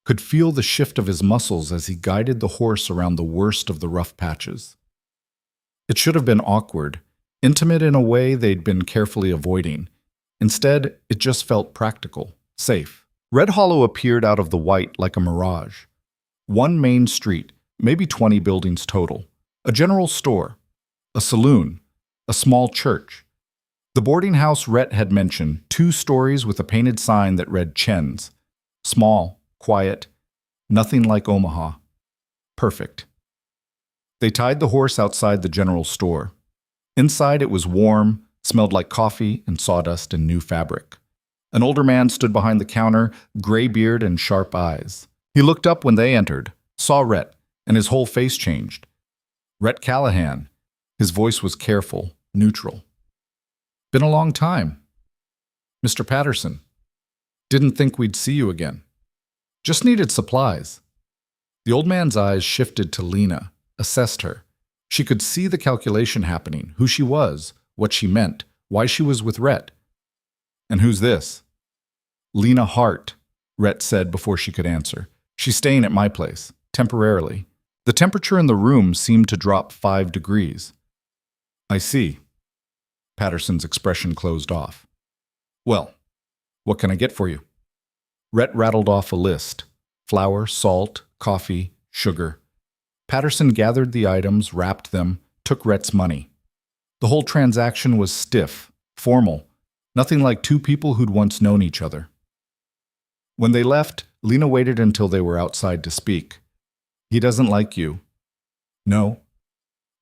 Could feel the shift of his muscles as he guided the horse around the worst of the rough patches. It should have been awkward, intimate in a way they'd been carefully avoiding. Instead, it just felt practical, safe. Red Hollow appeared out of the white like a mirage. One main street, maybe 20 buildings total. A general store, a saloon, a small church. The boarding house Rhett had mentioned, 2 stories with a painted sign that read Chen's. Small, quiet, nothing like Omaha. Perfect. They tied the horse outside the general store. Inside it was warm, smelled like coffee and sawdust and new fabric. An older man stood behind the counter, gray beard and sharp eyes. He looked up when they entered, saw Rhett, and his whole face changed. Rhett Callahan. His voice was careful, neutral. Been a long time. Mr. Patterson. Didn't think we'd see you again. Just needed supplies. The old man's eyes shifted to Lena, assessed her. She could see the calculation happening, who she was, what she meant, why she was with Rhett. And who's this? Lena Hart, Rhett said before she could answer. She's staying at my place, temporarily. The temperature in the room seemed to drop 5 degrees. I see. Patterson's expression closed off. Well, what can I get for you? Rhett rattled off a list. Flour, salt, coffee, sugar. Patterson gathered the items, wrapped them, took Rhett's money. The whole transaction was stiff, formal, nothing like 2 people who'd once known each other. When they left, Lena waited until they were outside to speak. He doesn't like you. No.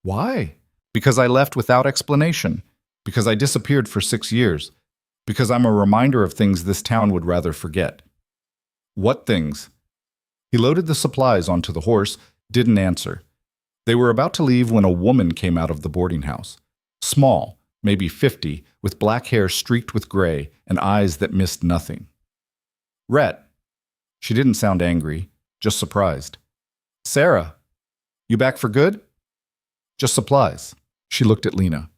Why? Because I left without explanation. Because I disappeared for 6 years. Because I'm a reminder of things this town would rather forget. What things? He loaded the supplies onto the horse, didn't answer. They were about to leave when a woman came out of the boarding house. Small, maybe 50, with black hair streaked with gray and eyes that missed nothing. Rhett. She didn't sound angry, just surprised. Sarah, you back for good? Just supplies. She looked at Lena.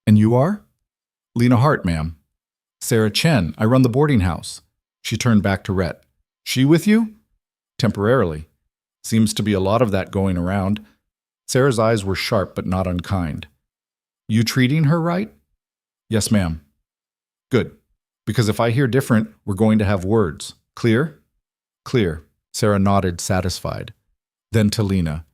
And you are? Lena Hart, ma'am. Sarah Chen, I run the boarding house. She turned back to Rhett. She with you? Temporarily. Seems to be a lot of that going around. Sarah's eyes were sharp but not unkind. You treating her right? Yes, ma'am. Good. Because if I hear different, we're going to have words. Clear? Clear. Sarah nodded, satisfied. Then to Lena.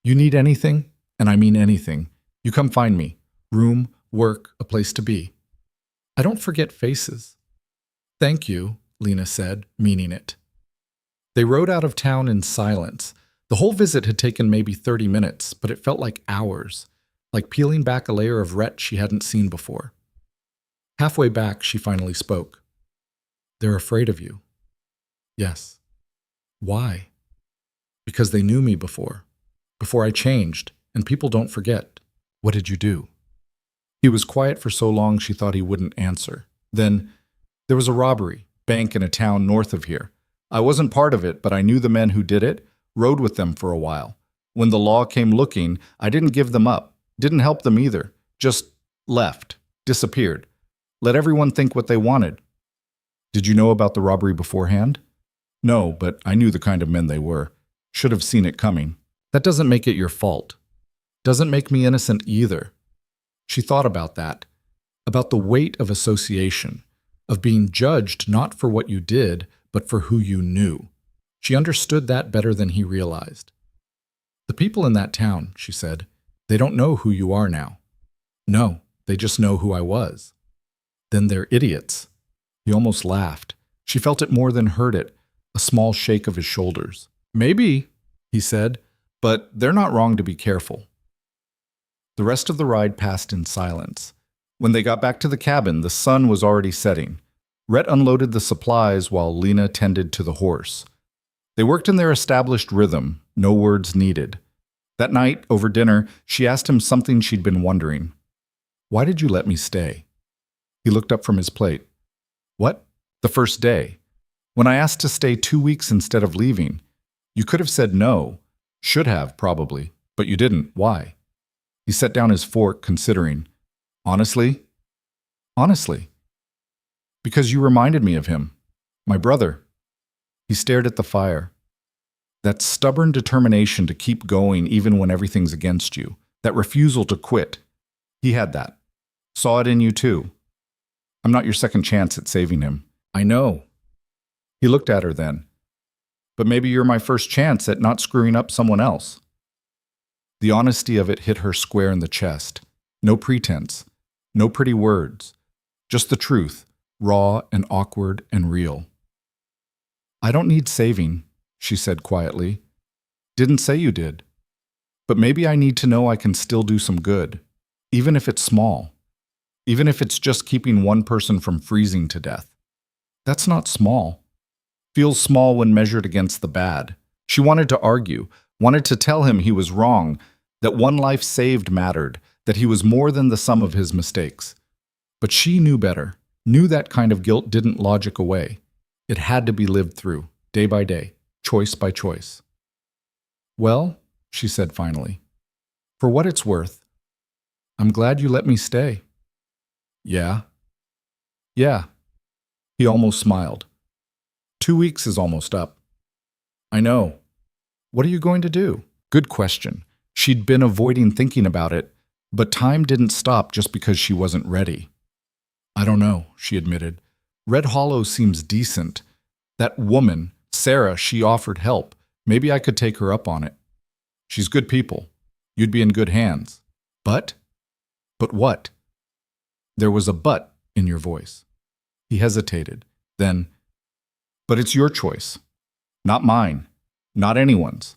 You need anything? And I mean anything. You come find me. Room, work, a place to be. I don't forget faces. Thank you, Lena said, meaning it. They rode out of town in silence. The whole visit had taken maybe 30 minutes, but it felt like hours, like peeling back a layer of Rhett she hadn't seen before. Halfway back, she finally spoke. They're afraid of you. Yes. Why? Because they knew me before I changed, and people don't forget. What did you do? He was quiet for so long she thought he wouldn't answer. Then, there was a robbery, bank in a town north of here. I wasn't part of it, but I knew the men who did it, rode with them for a while. When the law came looking, I didn't give them up, didn't help them either, just left, disappeared. Let everyone think what they wanted. Did you know about the robbery beforehand? No, but I knew the kind of men they were. Should have seen it coming. That doesn't make it your fault. Doesn't make me innocent either. She thought about that, about the weight of association, of being judged not for what you did, but for who you knew. She understood that better than he realized. The people in that town, she said, they don't know who you are now. No, they just know who I was. Then they're idiots. He almost laughed. She felt it more than heard it, a small shake of his shoulders. Maybe, he said, but they're not wrong to be careful. The rest of the ride passed in silence. When they got back to the cabin, the sun was already setting. Rhett unloaded the supplies while Lena tended to the horse. They worked in their established rhythm, no words needed. That night, over dinner, she asked him something she'd been wondering. Why did you let me stay? He looked up from his plate. What? The first day. When I asked to stay 2 weeks instead of leaving. You could have said no. Should have, probably. But you didn't. Why? He set down his fork, considering. Honestly? Honestly. Because you reminded me of him. My brother. He stared at the fire. That stubborn determination to keep going even when everything's against you. That refusal to quit. He had that. Saw it in you too. I'm not your second chance at saving him. I know. He looked at her then. But maybe you're my first chance at not screwing up someone else. The honesty of it hit her square in the chest. No pretense. No pretty words. Just the truth, raw and awkward and real. I don't need saving, she said quietly. Didn't say you did. But maybe I need to know I can still do some good, even if it's small. Even if it's just keeping one person from freezing to death. That's not small. Feels small when measured against the bad. She wanted to argue, wanted to tell him he was wrong, that one life saved mattered, that he was more than the sum of his mistakes. But she knew better, knew that kind of guilt didn't logic away. It had to be lived through, day by day, choice by choice. Well, she said finally, for what it's worth, I'm glad you let me stay. Yeah. Yeah. He almost smiled. 2 weeks is almost up. I know. What are you going to do? Good question. She'd been avoiding thinking about it, but time didn't stop just because she wasn't ready. I don't know, she admitted. Red Hollow seems decent. That woman, Sarah, she offered help. Maybe I could take her up on it. She's good people. You'd be in good hands. But? But what? There was a but in your voice. He hesitated. Then, but it's your choice. Not mine. Not anyone's.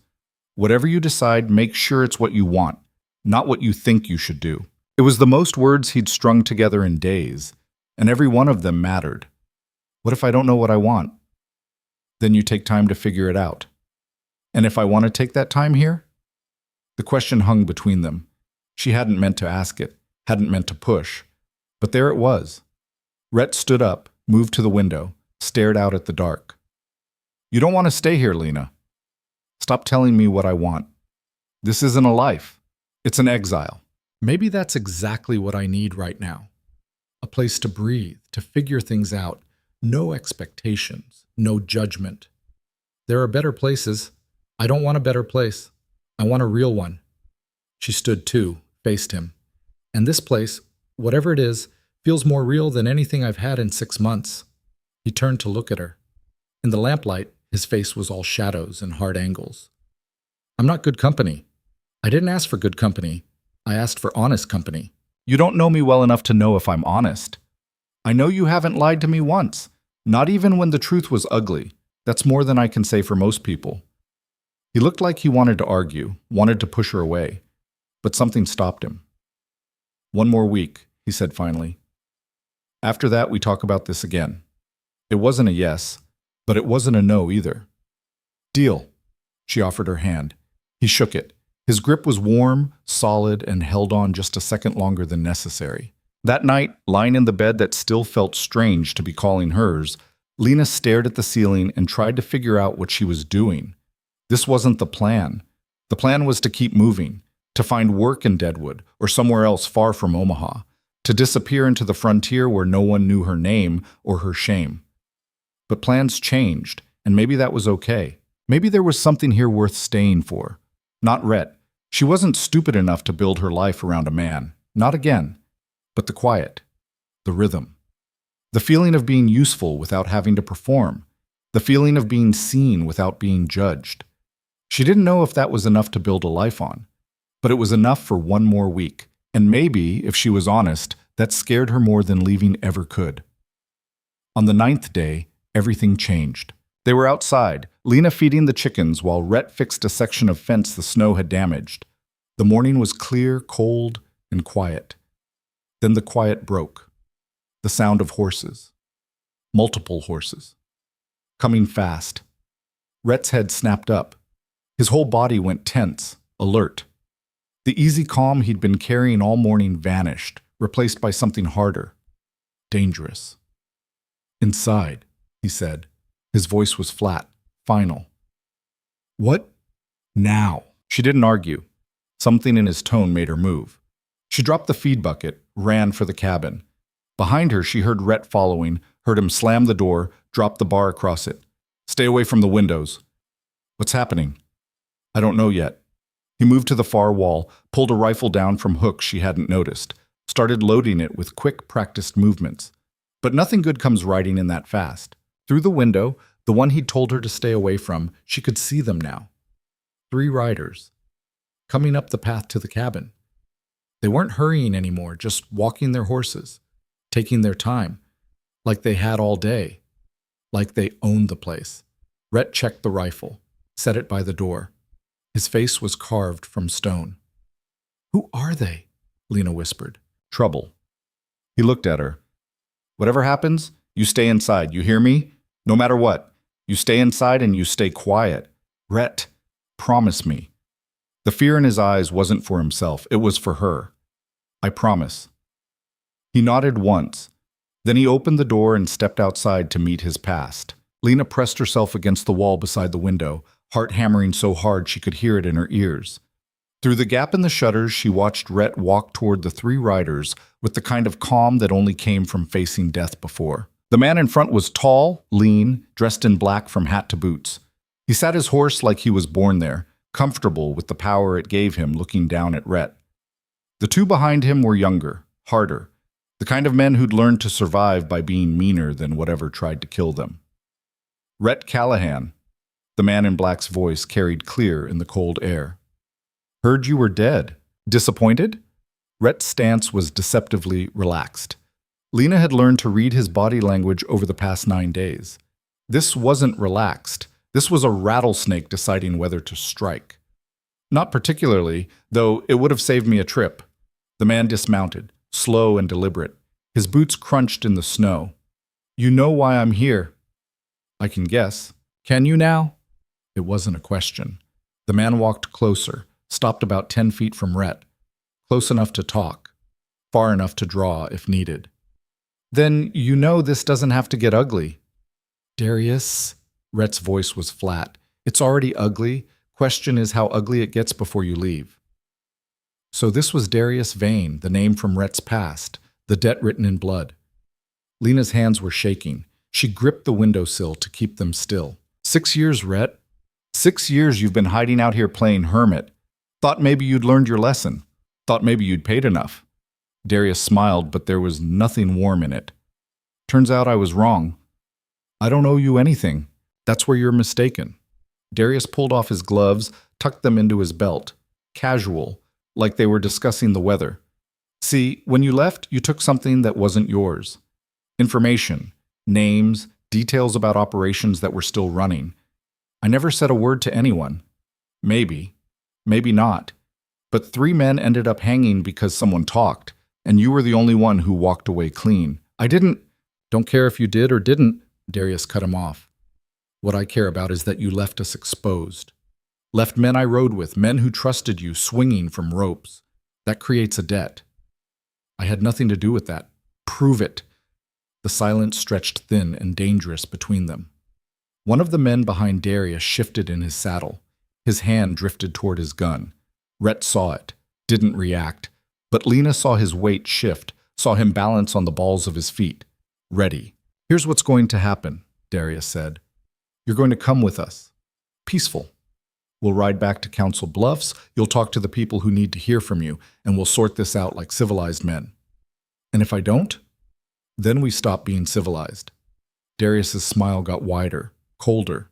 Whatever you decide, make sure it's what you want, not what you think you should do. It was the most words he'd strung together in days, and every one of them mattered. What if I don't know what I want? Then you take time to figure it out. And if I want to take that time here? The question hung between them. She hadn't meant to ask it, hadn't meant to push. But there it was. Rhett stood up, moved to the window, stared out at the dark. You don't want to stay here, Lena. Stop telling me what I want. This isn't a life. It's an exile. Maybe that's exactly what I need right now. A place to breathe, to figure things out. No expectations, no judgment. There are better places. I don't want a better place. I want a real one. She stood too, faced him. And this place, whatever it is, feels more real than anything I've had in 6 months. He turned to look at her. In the lamplight, his face was all shadows and hard angles. I'm not good company. I didn't ask for good company. I asked for honest company. You don't know me well enough to know if I'm honest. I know you haven't lied to me once, not even when the truth was ugly. That's more than I can say for most people. He looked like he wanted to argue, wanted to push her away, but something stopped him. 1 more week, he said finally. After that, we talk about this again. It wasn't a yes, but it wasn't a no either. Deal. She offered her hand. He shook it. His grip was warm, solid, and held on just a second longer than necessary. That night, lying in the bed that still felt strange to be calling hers, Lena stared at the ceiling and tried to figure out what she was doing. This wasn't the plan. The plan was to keep moving, to find work in Deadwood or somewhere else far from Omaha, to disappear into the frontier where no one knew her name or her shame. But plans changed, and maybe that was okay. Maybe there was something here worth staying for. Not Rhett. She wasn't stupid enough to build her life around a man. Not again. But the quiet. The rhythm. The feeling of being useful without having to perform. The feeling of being seen without being judged. She didn't know if that was enough to build a life on. But it was enough for 1 more week. And maybe, if she was honest, that scared her more than leaving ever could. On the 9th day, everything changed. They were outside, Lena feeding the chickens while Rhett fixed a section of fence the snow had damaged. The morning was clear, cold, and quiet. Then the quiet broke. The sound of horses. Multiple horses. Coming fast. Rhett's head snapped up. His whole body went tense, alert. The easy calm he'd been carrying all morning vanished, replaced by something harder. Dangerous. Inside, he said. His voice was flat, final. What? Now? She didn't argue. Something in his tone made her move. She dropped the feed bucket, ran for the cabin. Behind her, she heard Rhett following, heard him slam the door, drop the bar across it. Stay away from the windows. What's happening? I don't know yet. He moved to the far wall, pulled a rifle down from hooks she hadn't noticed, started loading it with quick, practiced movements. But nothing good comes riding in that fast. Through the window, the one he'd told her to stay away from, she could see them now. 3 riders. Coming up the path to the cabin. They weren't hurrying anymore, just walking their horses, taking their time, like they had all day, like they owned the place. Rhett checked the rifle, set it by the door. His face was carved from stone. Who are they? Lena whispered. Trouble. He looked at her. Whatever happens, you stay inside, you hear me? No matter what, you stay inside and you stay quiet. Rhett, promise me. The fear in his eyes wasn't for himself, it was for her. I promise. He nodded once. Then he opened the door and stepped outside to meet his past. Lena pressed herself against the wall beside the window, heart hammering so hard she could hear it in her ears. Through the gap in the shutters, she watched Rhett walk toward the 3 riders with the kind of calm that only came from facing death before. The man in front was tall, lean, dressed in black from hat to boots. He sat his horse like he was born there, comfortable with the power it gave him looking down at Rhett. The 2 behind him were younger, harder, the kind of men who'd learned to survive by being meaner than whatever tried to kill them. Rhett Callahan, the man in black's voice carried clear in the cold air. Heard you were dead. Disappointed? Rhett's stance was deceptively relaxed. Lena had learned to read his body language over the past 9 days. This wasn't relaxed. This was a rattlesnake deciding whether to strike. Not particularly, though it would have saved me a trip. The man dismounted, slow and deliberate. His boots crunched in the snow. You know why I'm here. I can guess. Can you now? It wasn't a question. The man walked closer, stopped about 10 feet from Rhett. Close enough to talk, far enough to draw if needed. Then you know this doesn't have to get ugly. Darius, Rhett's voice was flat. It's already ugly. Question is how ugly it gets before you leave. So this was Darius Vane, the name from Rhett's past, the debt written in blood. Lena's hands were shaking. She gripped the windowsill to keep them still. 6 years, Rhett. 6 years you've been hiding out here playing hermit. Thought maybe you'd learned your lesson. Thought maybe you'd paid enough. Darius smiled, but there was nothing warm in it. Turns out I was wrong. I don't owe you anything. That's where you're mistaken. Darius pulled off his gloves, tucked them into his belt. Casual, like they were discussing the weather. See, when you left, you took something that wasn't yours. Information, names, details about operations that were still running. I never said a word to anyone. Maybe, maybe not. But 3 men ended up hanging because someone talked, and you were the only one who walked away clean. I didn't. Don't care if you did or didn't, Darius cut him off. What I care about is that you left us exposed. Left men I rode with, men who trusted you, swinging from ropes. That creates a debt. I had nothing to do with that. Prove it. The silence stretched thin and dangerous between them. One of the men behind Darius shifted in his saddle. His hand drifted toward his gun. Rhett saw it, didn't react, but Lena saw his weight shift, saw him balance on the balls of his feet. Ready. Here's what's going to happen, Darius said. You're going to come with us. Peaceful. We'll ride back to Council Bluffs, you'll talk to the people who need to hear from you, and we'll sort this out like civilized men. And if I don't? Then we stop being civilized. Darius's smile got wider, colder.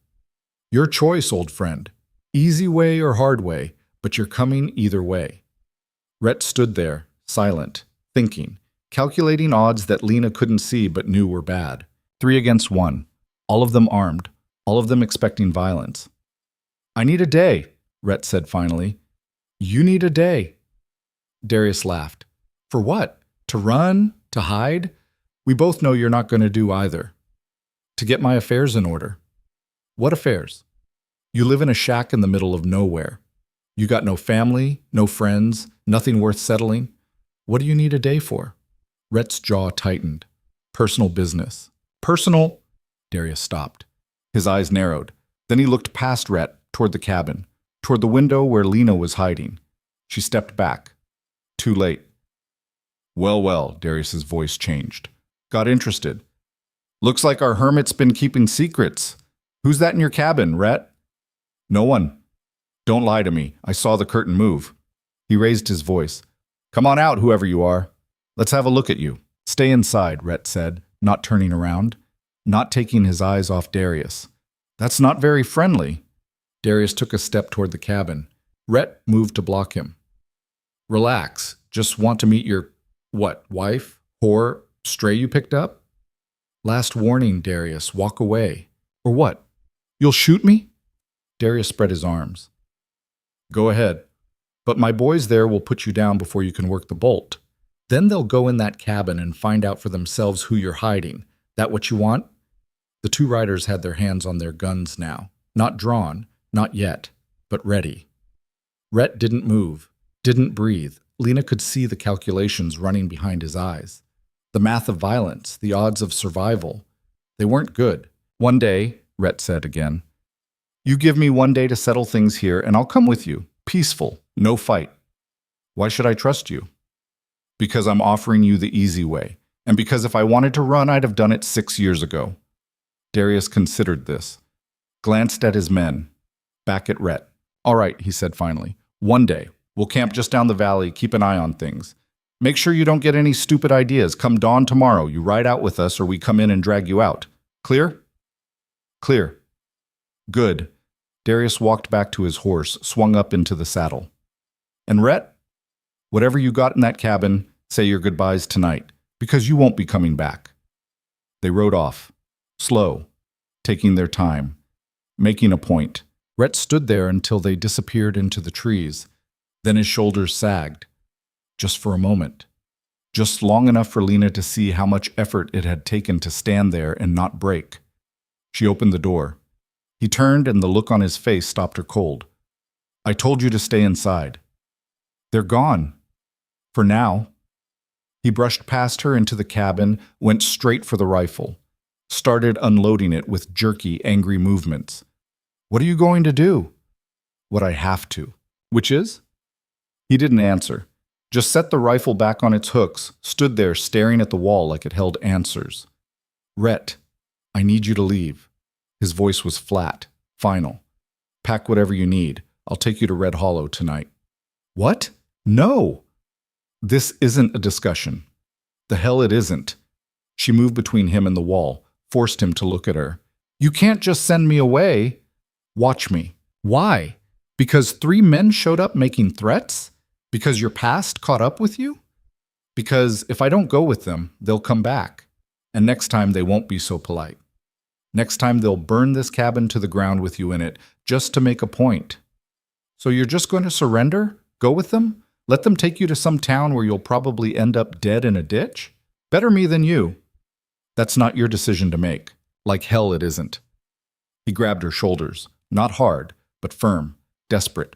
Your choice, old friend. Easy way or hard way, but you're coming either way. Rhett stood there, silent, thinking, calculating odds that Lena couldn't see but knew were bad. 3 against 1, all of them armed, all of them expecting violence. I need a day, Rhett said finally. You need a day. Darius laughed. For what? To run? To hide? We both know you're not going to do either. To get my affairs in order. What affairs? You live in a shack in the middle of nowhere. You got no family, no friends, nothing worth settling. What do you need a day for? Rhett's jaw tightened. Personal business. Personal? Darius stopped. His eyes narrowed. Then he looked past Rhett, toward the cabin, toward the window where Lena was hiding. She stepped back. Too late. Well, Darius's voice changed. Got interested. Looks like our hermit's been keeping secrets. Who's that in your cabin, Rhett? No one. Don't lie to me. I saw the curtain move. He raised his voice. Come on out, whoever you are. Let's have a look at you. Stay inside, Rhett said, not turning around, not taking his eyes off Darius. That's not very friendly. Darius took a step toward the cabin. Rhett moved to block him. Relax. Just want to meet your, wife? Whore? Stray you picked up? Last warning, Darius. Walk away. Or what? You'll shoot me? Darius spread his arms. Go ahead. But my boys there will put you down before you can work the bolt. Then they'll go in that cabin and find out for themselves who you're hiding. That what you want? The 2 riders had their hands on their guns now. Not drawn. Not yet, but ready. Rhett didn't move, didn't breathe. Lena could see the calculations running behind his eyes. The math of violence, the odds of survival. They weren't good. 1 day, Rhett said again. You give me 1 day to settle things here, and I'll come with you. Peaceful, no fight. Why should I trust you? Because I'm offering you the easy way, and because if I wanted to run, I'd have done it 6 years ago. Darius considered this, glanced at his men. Back at Rhett. All right, he said finally. 1 day. We'll camp just down the valley, keep an eye on things. Make sure you don't get any stupid ideas. Come dawn tomorrow, you ride out with us or we come in and drag you out. Clear? Clear. Good. Darius walked back to his horse, swung up into the saddle. And Rhett, whatever you got in that cabin, say your goodbyes tonight, because you won't be coming back. They rode off, slow, taking their time, making a point. Rhett stood there until they disappeared into the trees. Then his shoulders sagged. Just for a moment. Just long enough for Lena to see how much effort it had taken to stand there and not break. She opened the door. He turned and the look on his face stopped her cold. I told you to stay inside. They're gone. For now. He brushed past her into the cabin, went straight for the rifle. started unloading it with jerky, angry movements. What are you going to do? What I have to. Which is? He didn't answer. Just set the rifle back on its hooks, stood there staring at the wall like it held answers. Rhett, I need you to leave. His voice was flat, final. Pack whatever you need. I'll take you to Red Hollow tonight. What? No! This isn't a discussion. The hell it isn't. She moved between him and the wall, forced him to look at her. You can't just send me away. Watch me. Why? Because 3 men showed up making threats? Because your past caught up with you? Because if I don't go with them, they'll come back. And next time they won't be so polite. Next time they'll burn this cabin to the ground with you in it, just to make a point. So you're just going to surrender? Go with them? Let them take you to some town where you'll probably end up dead in a ditch? Better me than you. That's not your decision to make. Like hell it isn't. He grabbed her shoulders, not hard, but firm, desperate.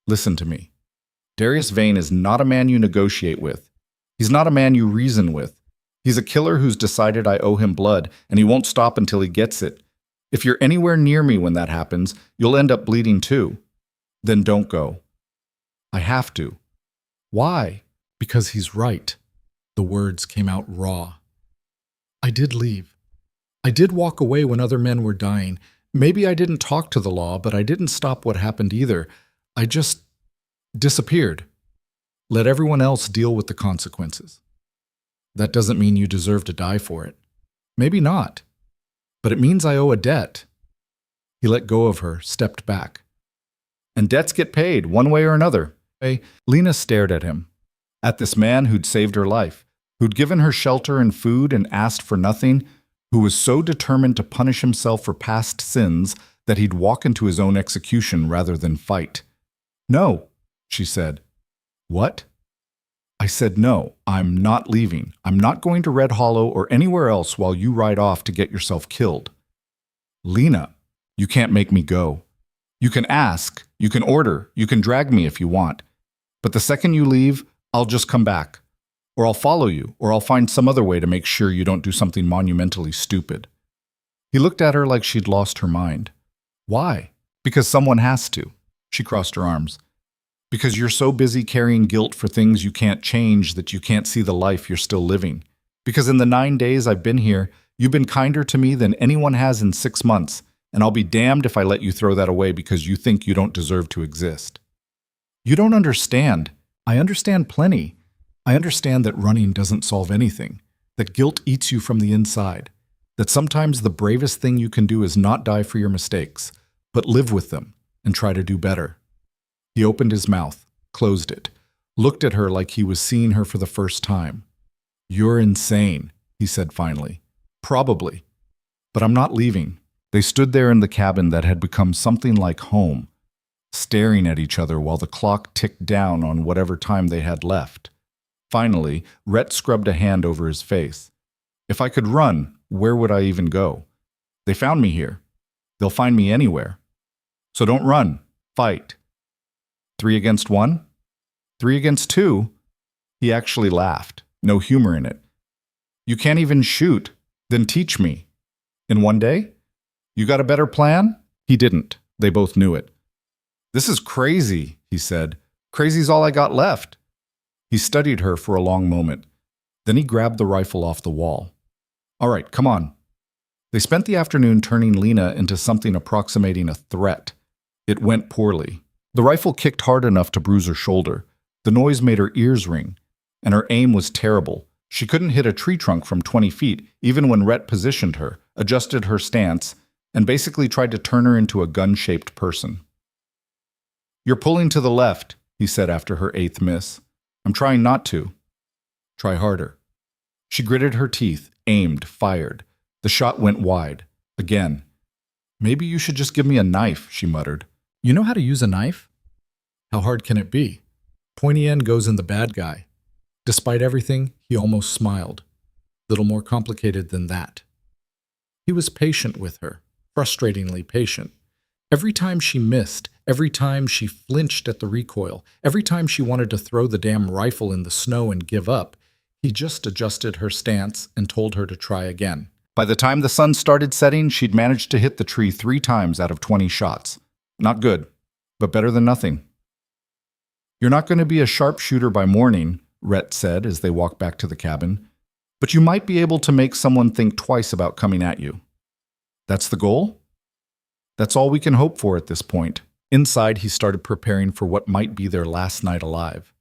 Listen to me. Darius Vane is not a man you negotiate with. He's not a man you reason with. He's a killer who's decided I owe him blood, and he won't stop until he gets it. If you're anywhere near me when that happens, you'll end up bleeding too. Then don't go. I have to. Why? Because he's right. The words came out raw. I did leave. I did walk away when other men were dying. Maybe I didn't talk to the law, but I didn't stop what happened either. I just disappeared. Let everyone else deal with the consequences. That doesn't mean you deserve to die for it. Maybe not. But it means I owe a debt. He let go of her, stepped back. And debts get paid, one way or another. Lena stared at him. At this man who'd saved her life, who'd given her shelter and food and asked for nothing, who was so determined to punish himself for past sins that he'd walk into his own execution rather than fight. No, she said. What? I said no, I'm not leaving. I'm not going to Red Hollow or anywhere else while you ride off to get yourself killed. Lena, you can't make me go. You can ask, you can order, you can drag me if you want. But the second you leave, I'll just come back. Or I'll follow you, or I'll find some other way to make sure you don't do something monumentally stupid. He looked at her like she'd lost her mind. Why? Because someone has to. She crossed her arms. Because you're so busy carrying guilt for things you can't change that you can't see the life you're still living. Because in the 9 days I've been here, you've been kinder to me than anyone has in 6 months, and I'll be damned if I let you throw that away because you think you don't deserve to exist. You don't understand. I understand plenty. I understand that running doesn't solve anything, that guilt eats you from the inside, that sometimes the bravest thing you can do is not die for your mistakes, but live with them and try to do better. He opened his mouth, closed it, looked at her like he was seeing her for the first time. You're insane, he said finally. Probably. But I'm not leaving. They stood there in the cabin that had become something like home, staring at each other while the clock ticked down on whatever time they had left. Finally, Rhett scrubbed a hand over his face. If I could run, where would I even go? They found me here. They'll find me anywhere. So don't run. Fight. 3 against 1? 3 against 2? He actually laughed. No humor in it. You can't even shoot. Then teach me. In 1 day? You got a better plan? He didn't. They both knew it. This is crazy, he said. Crazy's all I got left. He studied her for a long moment. Then he grabbed the rifle off the wall. All right, come on. They spent the afternoon turning Lena into something approximating a threat. It went poorly. The rifle kicked hard enough to bruise her shoulder. The noise made her ears ring. And her aim was terrible. She couldn't hit a tree trunk from 20 feet, even when Rhett positioned her, adjusted her stance, and basically tried to turn her into a gun-shaped person. You're pulling to the left, he said after her 8th miss. I'm trying not to. Try harder. She gritted her teeth, aimed, fired. The shot went wide. Again. Maybe you should just give me a knife, she muttered. You know how to use a knife? How hard can it be? Pointy end goes in the bad guy. Despite everything, he almost smiled. Little more complicated than that. He was patient with her, frustratingly patient. Every time she missed, every time she flinched at the recoil, every time she wanted to throw the damn rifle in the snow and give up, he just adjusted her stance and told her to try again. By the time the sun started setting, she'd managed to hit the tree 3 times out of 20 shots. Not good, but better than nothing. You're not going to be a sharpshooter by morning, Rhett said as they walked back to the cabin, but you might be able to make someone think twice about coming at you. That's the goal? That's all we can hope for at this point. Inside, he started preparing for what might be their last night alive.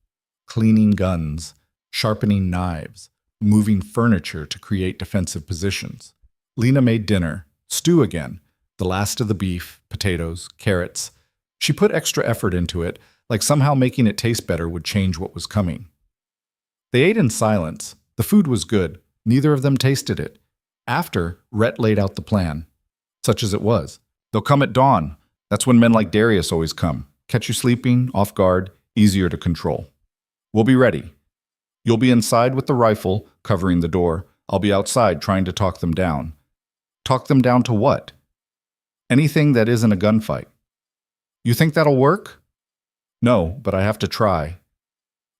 Cleaning guns, sharpening knives, moving furniture to create defensive positions. Lena made dinner, stew again, the last of the beef, potatoes, carrots. She put extra effort into it, like somehow making it taste better would change what was coming. They ate in silence. The food was good. Neither of them tasted it. After, Rhett laid out the plan. Such as it was. They'll come at dawn. That's when men like Darius always come. Catch you sleeping, off guard, easier to control. We'll be ready. You'll be inside with the rifle, covering the door. I'll be outside trying to talk them down. Talk them down to what? Anything that isn't a gunfight. You think that'll work? No, but I have to try.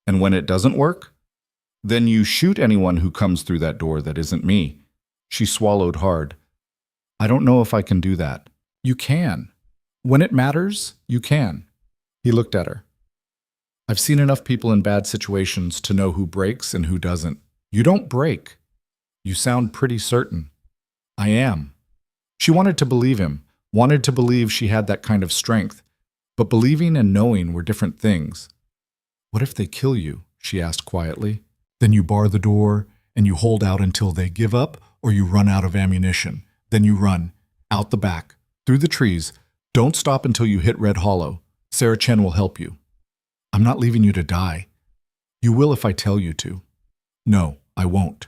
And when it doesn't work? Then you shoot anyone who comes through that door that isn't me. She swallowed hard. I don't know if I can do that. You can. When it matters, you can. He looked at her. I've seen enough people in bad situations to know who breaks and who doesn't. You don't break. You sound pretty certain. I am. She wanted to believe him, wanted to believe she had that kind of strength. But believing and knowing were different things. What if they kill you? She asked quietly. Then you bar the door and you hold out until they give up, or you run out of ammunition. Then you run, out the back, through the trees. Don't stop until you hit Red Hollow. Sarah Chen will help you. I'm not leaving you to die. You will if I tell you to. No, I won't.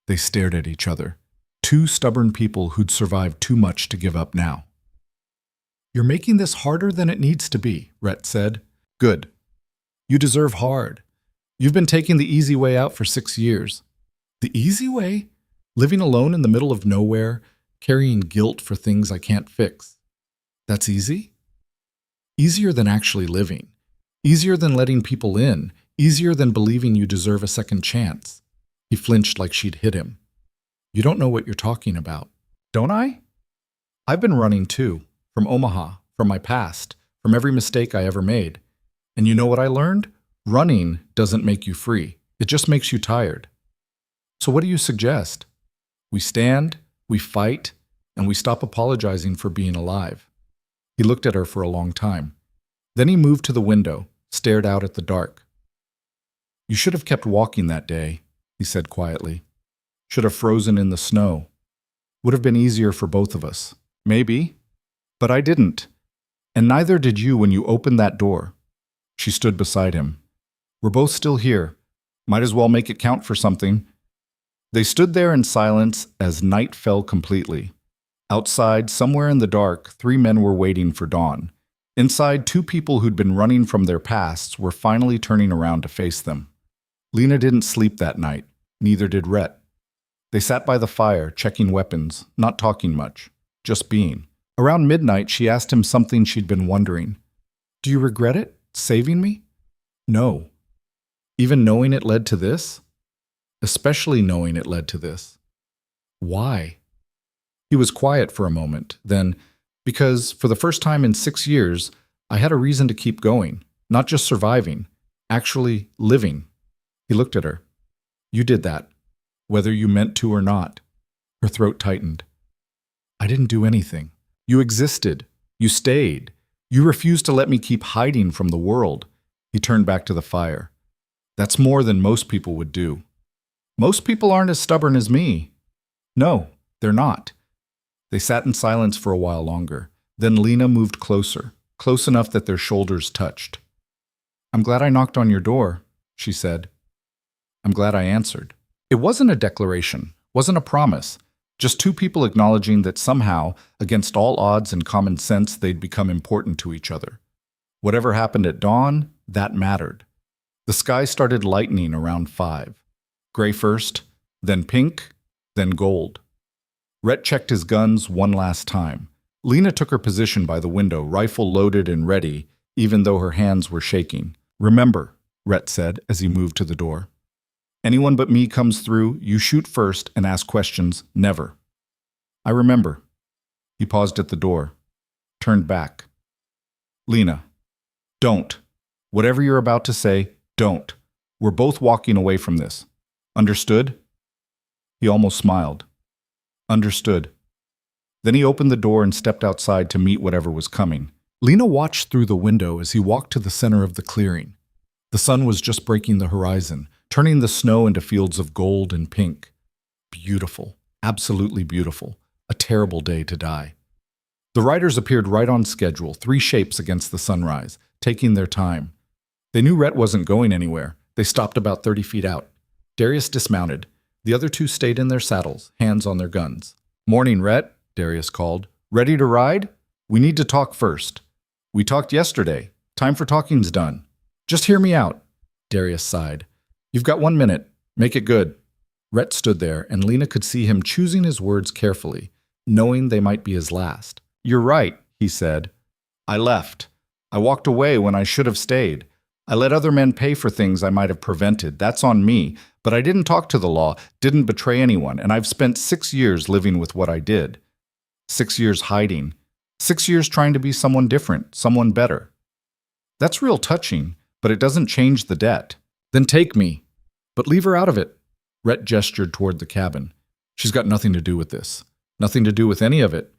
They stared at each other. 2 stubborn people who'd survived too much to give up now. You're making this harder than it needs to be, Rhett said. Good. You deserve hard. You've been taking the easy way out for 6 years. The easy way? Living alone in the middle of nowhere, carrying guilt for things I can't fix. That's easy? Easier than actually living. Easier than letting people in. Easier than believing you deserve a second chance. He flinched like she'd hit him. You don't know what you're talking about. Don't I? I've been running too. From Omaha, from my past, from every mistake I ever made. And you know what I learned? Running doesn't make you free. It just makes you tired. So what do you suggest? We stand, we fight, and we stop apologizing for being alive. He looked at her for a long time. Then he moved to the window, stared out at the dark. You should have kept walking that day, he said quietly. Should have frozen in the snow. Would have been easier for both of us. Maybe. But I didn't. And neither did you when you opened that door. She stood beside him. We're both still here. Might as well make it count for something. They stood there in silence as night fell completely. Outside, somewhere in the dark, 3 men were waiting for dawn. Inside, 2 people who'd been running from their pasts were finally turning around to face them. Lena didn't sleep that night. Neither did Rhett. They sat by the fire, checking weapons, not talking much, just being. Around midnight, she asked him something she'd been wondering. Do you regret it? Saving me? No. Even knowing it led to this? Especially knowing it led to this. Why? He was quiet for a moment, then, because for the first time in 6 years, I had a reason to keep going, not just surviving, actually living. He looked at her. You did that, whether you meant to or not. Her throat tightened. I didn't do anything. You existed. You stayed. You refused to let me keep hiding from the world. He turned back to the fire. That's more than most people would do. Most people aren't as stubborn as me. No, they're not. They sat in silence for a while longer. Then Lena moved closer, close enough that their shoulders touched. I'm glad I knocked on your door, she said. I'm glad I answered. It wasn't a declaration, wasn't a promise. Just 2 people acknowledging that somehow, against all odds and common sense, they'd become important to each other. Whatever happened at dawn, that mattered. The sky started lightening around 5. Gray first, then pink, then gold. Rhett checked his guns one last time. Lena took her position by the window, rifle loaded and ready, even though her hands were shaking. Remember, Rhett said as he moved to the door. Anyone but me comes through, you shoot first and ask questions, never. I remember. He paused at the door, turned back. Lena, don't. Whatever you're about to say, don't. We're both walking away from this. Understood? He almost smiled. Understood. Then he opened the door and stepped outside to meet whatever was coming. Lena watched through the window as he walked to the center of the clearing. The sun was just breaking the horizon, turning the snow into fields of gold and pink. Beautiful, absolutely beautiful. A terrible day to die. The riders appeared right on schedule, 3 shapes against the sunrise, taking their time. They knew Rhett wasn't going anywhere. They stopped about 30 feet out. Darius dismounted. The other 2 stayed in their saddles, hands on their guns. Morning, Rhett, Darius called. Ready to ride? We need to talk first. We talked yesterday. Time for talking's done. Just hear me out. Darius sighed. You've got 1 minute. Make it good. Rhett stood there, and Lena could see him choosing his words carefully, knowing they might be his last. You're right, he said. I left. I walked away when I should have stayed. I let other men pay for things I might have prevented. That's on me. But I didn't talk to the law, didn't betray anyone, and I've spent 6 years living with what I did. 6 years hiding. 6 years trying to be someone different, someone better. That's real touching, but it doesn't change the debt. Then take me. But leave her out of it. Rhett gestured toward the cabin. She's got nothing to do with this. Nothing to do with any of it.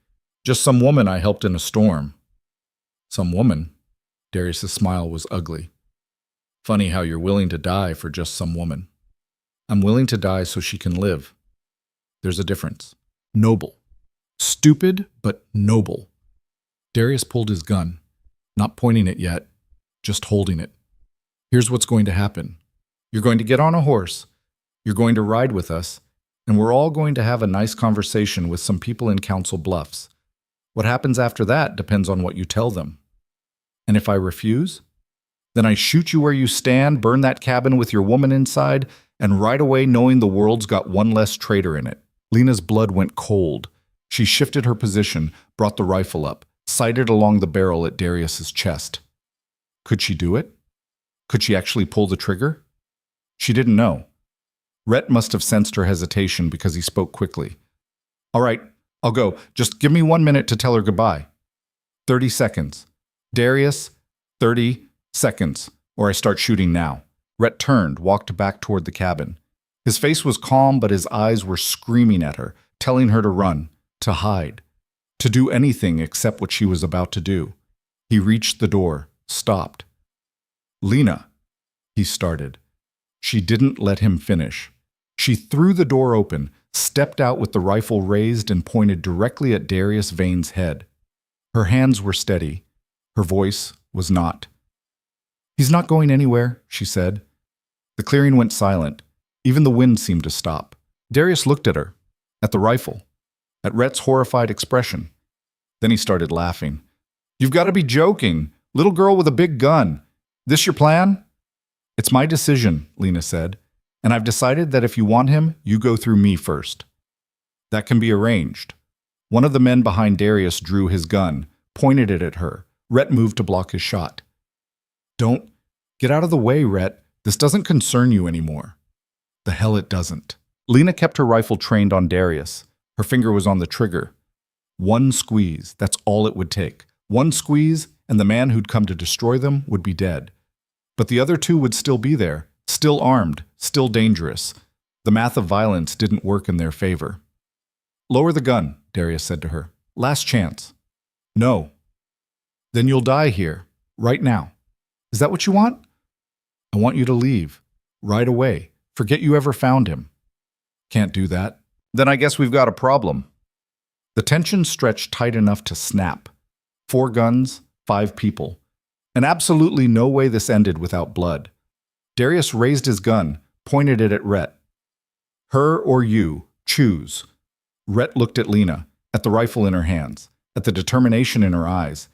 Just some woman I helped in a storm. Some woman? Darius's smile was ugly. Funny how you're willing to die for just some woman. I'm willing to die so she can live. There's a difference. Noble. Stupid, but noble. Darius pulled his gun, not pointing it yet, just holding it. Here's what's going to happen. You're going to get on a horse. You're going to ride with us, and we're all going to have a nice conversation with some people in Council Bluffs. What happens after that depends on what you tell them. And if I refuse, then I shoot you where you stand, burn that cabin with your woman inside, and ride away knowing the world's got one less traitor in it. Lena's blood went cold. She shifted her position, brought the rifle up, sighted along the barrel at Darius's chest. Could she do it? Could she actually pull the trigger? She didn't know. Rhett must have sensed her hesitation because he spoke quickly. All right, I'll go. Just give me 1 minute to tell her goodbye. 30 seconds. Darius, 30 seconds, or I start shooting now. Rhett turned, walked back toward the cabin. His face was calm, but his eyes were screaming at her, telling her to run, to hide, to do anything except what she was about to do. He reached the door, stopped. Lena, he started. She didn't let him finish. She threw the door open, stepped out with the rifle raised and pointed directly at Darius Vane's head. Her hands were steady. Her voice was not. He's not going anywhere, she said. The clearing went silent. Even the wind seemed to stop. Darius looked at her, at the rifle, at Rhett's horrified expression. Then he started laughing. You've got to be joking. Little girl with a big gun. This your plan? It's my decision, Lena said. And I've decided that if you want him, you go through me first. That can be arranged. One of the men behind Darius drew his gun, pointed it at her. Rhett moved to block his shot. Don't. Get out of the way, Rhett. This doesn't concern you anymore. The hell it doesn't. Lena kept her rifle trained on Darius. Her finger was on the trigger. One squeeze, that's all it would take. One squeeze, and the man who'd come to destroy them would be dead. But the other 2 would still be there, still armed, still dangerous. The math of violence didn't work in their favor. Lower the gun, Darius said to her. Last chance. No. Then you'll die here, right now. Is that what you want? I want you to leave. Right away. Forget you ever found him. Can't do that. Then I guess we've got a problem. The tension stretched tight enough to snap. 4 guns, 5 people. And absolutely no way this ended without blood. Darius raised his gun, pointed it at Rhett. Her or you, choose. Rhett looked at Lena, at the rifle in her hands, at the determination in her eyes.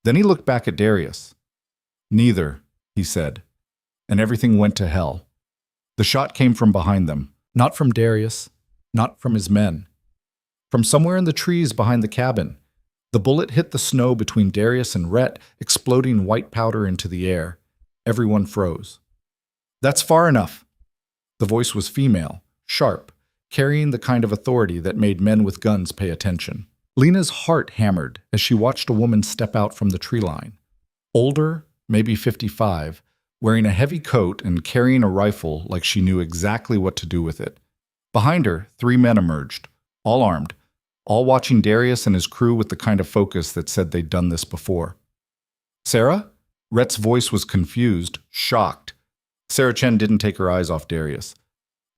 Then he looked back at Darius. Neither, he said. And everything went to hell. The shot came from behind them, not from Darius, not from his men. From somewhere in the trees behind the cabin, the bullet hit the snow between Darius and Rhett, exploding white powder into the air. Everyone froze. That's far enough. The voice was female, sharp, carrying the kind of authority that made men with guns pay attention. Lena's heart hammered as she watched a woman step out from the tree line. Older, maybe 55, wearing a heavy coat and carrying a rifle like she knew exactly what to do with it. Behind her, 3 men emerged, all armed, all watching Darius and his crew with the kind of focus that said they'd done this before. Sarah? Rhett's voice was confused, shocked. Sarah Chen didn't take her eyes off Darius.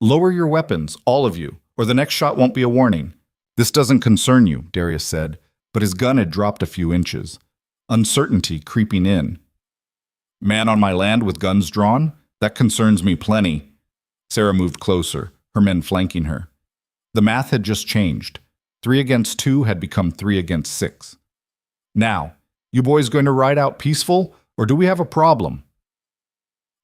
Lower your weapons, all of you, or the next shot won't be a warning. This doesn't concern you, Darius said, but his gun had dropped a few inches. Uncertainty creeping in. Man on my land with guns drawn? That concerns me plenty. Sarah moved closer, her men flanking her. The math had just changed. 3 against 2 had become 3 against 6. Now, you boys going to ride out peaceful, or do we have a problem?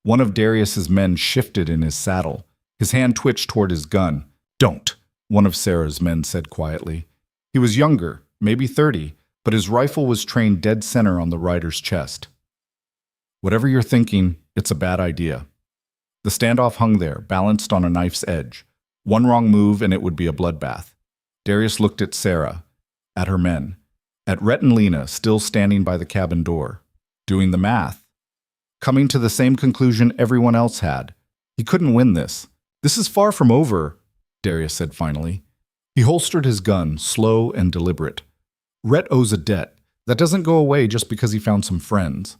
One of Darius's men shifted in his saddle. His hand twitched toward his gun. Don't, one of Sarah's men said quietly. He was younger, maybe 30, but his rifle was trained dead center on the rider's chest. Whatever you're thinking, it's a bad idea. The standoff hung there, balanced on a knife's edge. One wrong move and it would be a bloodbath. Darius looked at Sarah, at her men, at Rhett and Lena still standing by the cabin door, doing the math, coming to the same conclusion everyone else had. He couldn't win this. This is far from over, Darius said finally. He holstered his gun, slow and deliberate. Rhett owes a debt. That doesn't go away just because he found some friends.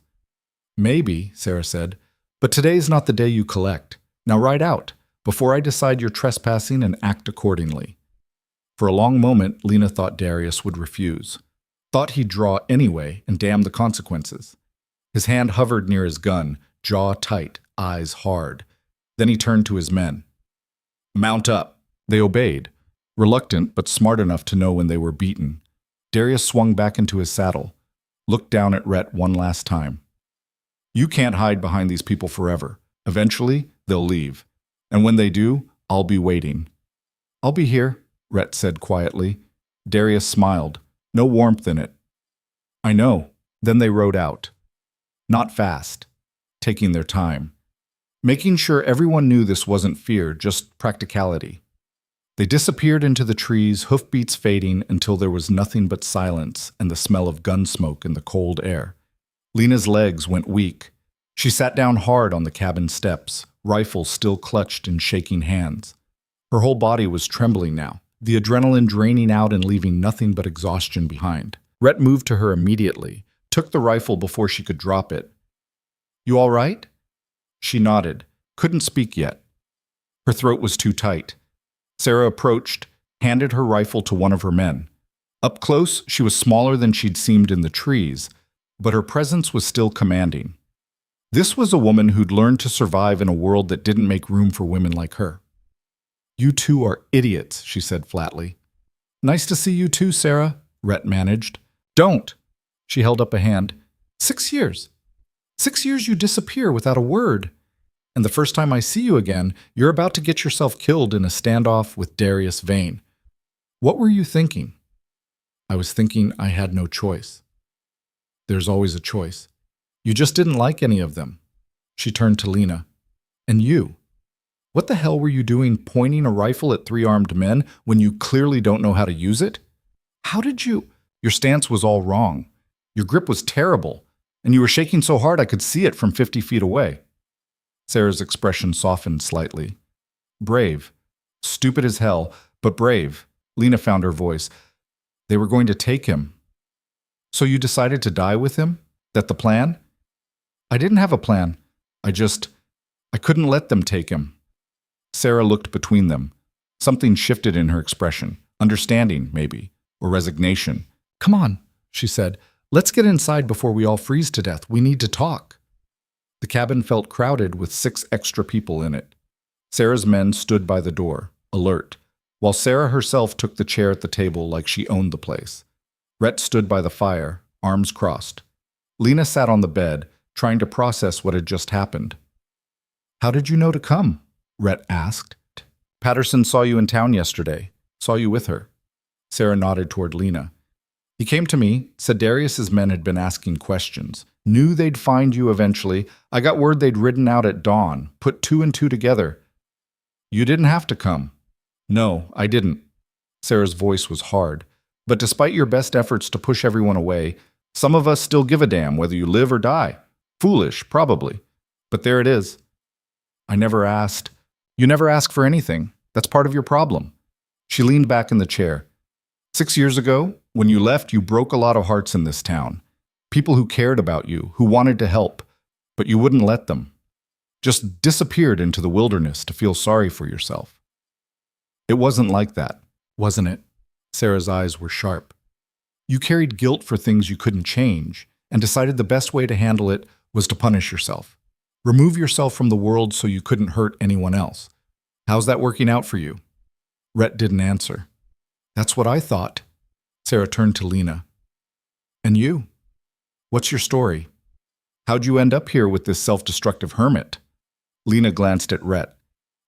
Maybe, Sarah said, but today's not the day you collect. Now ride out, before I decide you're trespassing and act accordingly. For a long moment, Lena thought Darius would refuse. Thought he'd draw anyway and damn the consequences. His hand hovered near his gun, jaw tight, eyes hard. Then he turned to his men. Mount up. They obeyed, reluctant but smart enough to know when they were beaten. Darius swung back into his saddle, looked down at Rhett one last time. You can't hide behind these people forever. Eventually, they'll leave. And when they do, I'll be waiting. I'll be here, Rhett said quietly. Darius smiled, no warmth in it. I know. Then they rode out. Not fast, taking their time. Making sure everyone knew this wasn't fear, just practicality. They disappeared into the trees, hoofbeats fading until there was nothing but silence and the smell of gun smoke in the cold air. Lena's legs went weak. She sat down hard on the cabin steps, rifle still clutched in shaking hands. Her whole body was trembling now, the adrenaline draining out and leaving nothing but exhaustion behind. Rhett moved to her immediately, took the rifle before she could drop it. You all right? She nodded, couldn't speak yet. Her throat was too tight. Sarah approached, handed her rifle to one of her men. Up close, she was smaller than she'd seemed in the trees, but her presence was still commanding. This was a woman who'd learned to survive in a world that didn't make room for women like her. You two are idiots, she said flatly. Nice to see you too, Sarah, Rhett managed. Don't! She held up a hand. 6 years. 6 years you disappear without a word. And the first time I see you again, you're about to get yourself killed in a standoff with Darius Vane. What were you thinking? I was thinking I had no choice. There's always a choice. You just didn't like any of them. She turned to Lena. And you? What the hell were you doing pointing a rifle at 3 armed men when you clearly don't know how to use it? How did you? Your stance was all wrong. Your grip was terrible, and you were shaking so hard I could see it from 50 feet away. Sarah's expression softened slightly. Brave. Stupid as hell, but brave. Lena found her voice. They were going to take him. So you decided to die with him? That the plan? I didn't have a plan. I couldn't let them take him. Sarah looked between them. Something shifted in her expression. Understanding, maybe, or resignation. Come on, she said. Let's get inside before we all freeze to death. We need to talk. The cabin felt crowded with 6 extra people in it. Sarah's men stood by the door, alert, while Sarah herself took the chair at the table like she owned the place. Rhett stood by the fire, arms crossed. Lena sat on the bed, trying to process what had just happened. How did you know to come? Rhett asked. Patterson saw you in town yesterday. Saw you with her. Sarah nodded toward Lena. He came to me, said Darius's men had been asking questions. Knew they'd find you eventually. I got word they'd ridden out at dawn, put 2 and 2 together. You didn't have to come. No, I didn't. Sarah's voice was hard. But despite your best efforts to push everyone away, some of us still give a damn whether you live or die. Foolish, probably. But there it is. I never asked. You never ask for anything. That's part of your problem. She leaned back in the chair. 6 years ago, when you left, you broke a lot of hearts in this town. People who cared about you, who wanted to help, but you wouldn't let them. Just disappeared into the wilderness to feel sorry for yourself. It wasn't like that, wasn't it? Sarah's eyes were sharp. You carried guilt for things you couldn't change and decided the best way to handle it was to punish yourself. Remove yourself from the world so you couldn't hurt anyone else. How's that working out for you? Rhett didn't answer. That's what I thought. Sarah turned to Lena. And you? What's your story? How'd you end up here with this self-destructive hermit? Lena glanced at Rhett.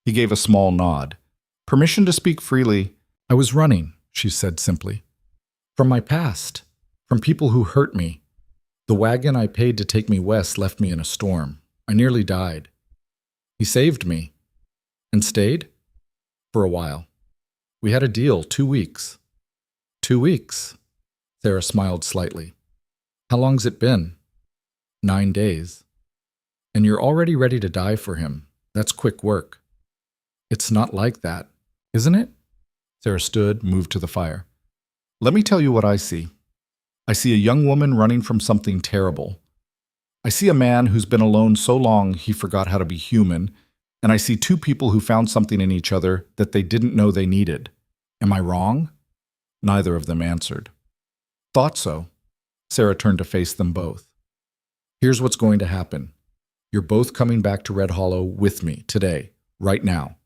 He gave a small nod. Permission to speak freely. I was running, she said simply. From my past. From people who hurt me. The wagon I paid to take me west left me in a storm. I nearly died. He saved me. And stayed? For a while. We had a deal, 2 weeks. 2 weeks? Sarah smiled slightly. How long's it been? 9 days. And you're already ready to die for him. That's quick work. It's not like that, isn't it? Sarah stood, moved to the fire. Let me tell you what I see. I see a young woman running from something terrible. I see a man who's been alone so long he forgot how to be human, and I see 2 people who found something in each other that they didn't know they needed. Am I wrong? Neither of them answered. Thought so. Sarah turned to face them both. Here's what's going to happen. You're both coming back to Red Hollow with me today, right now.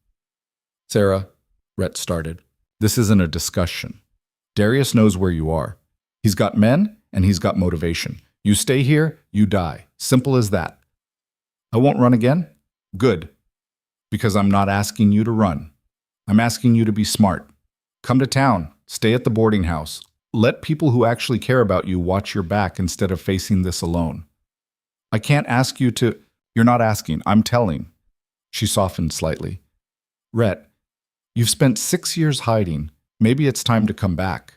Sarah, Rhett started, this isn't a discussion. Darius knows where you are. He's got men and he's got motivation. You stay here, you die. Simple as that. I won't run again? Good. Because I'm not asking you to run. I'm asking you to be smart. Come to town. Stay at the boarding house. Let people who actually care about you watch your back instead of facing this alone. I can't ask you to... You're not asking. I'm telling. She softened slightly. Rhett, you've spent 6 years hiding. Maybe it's time to come back.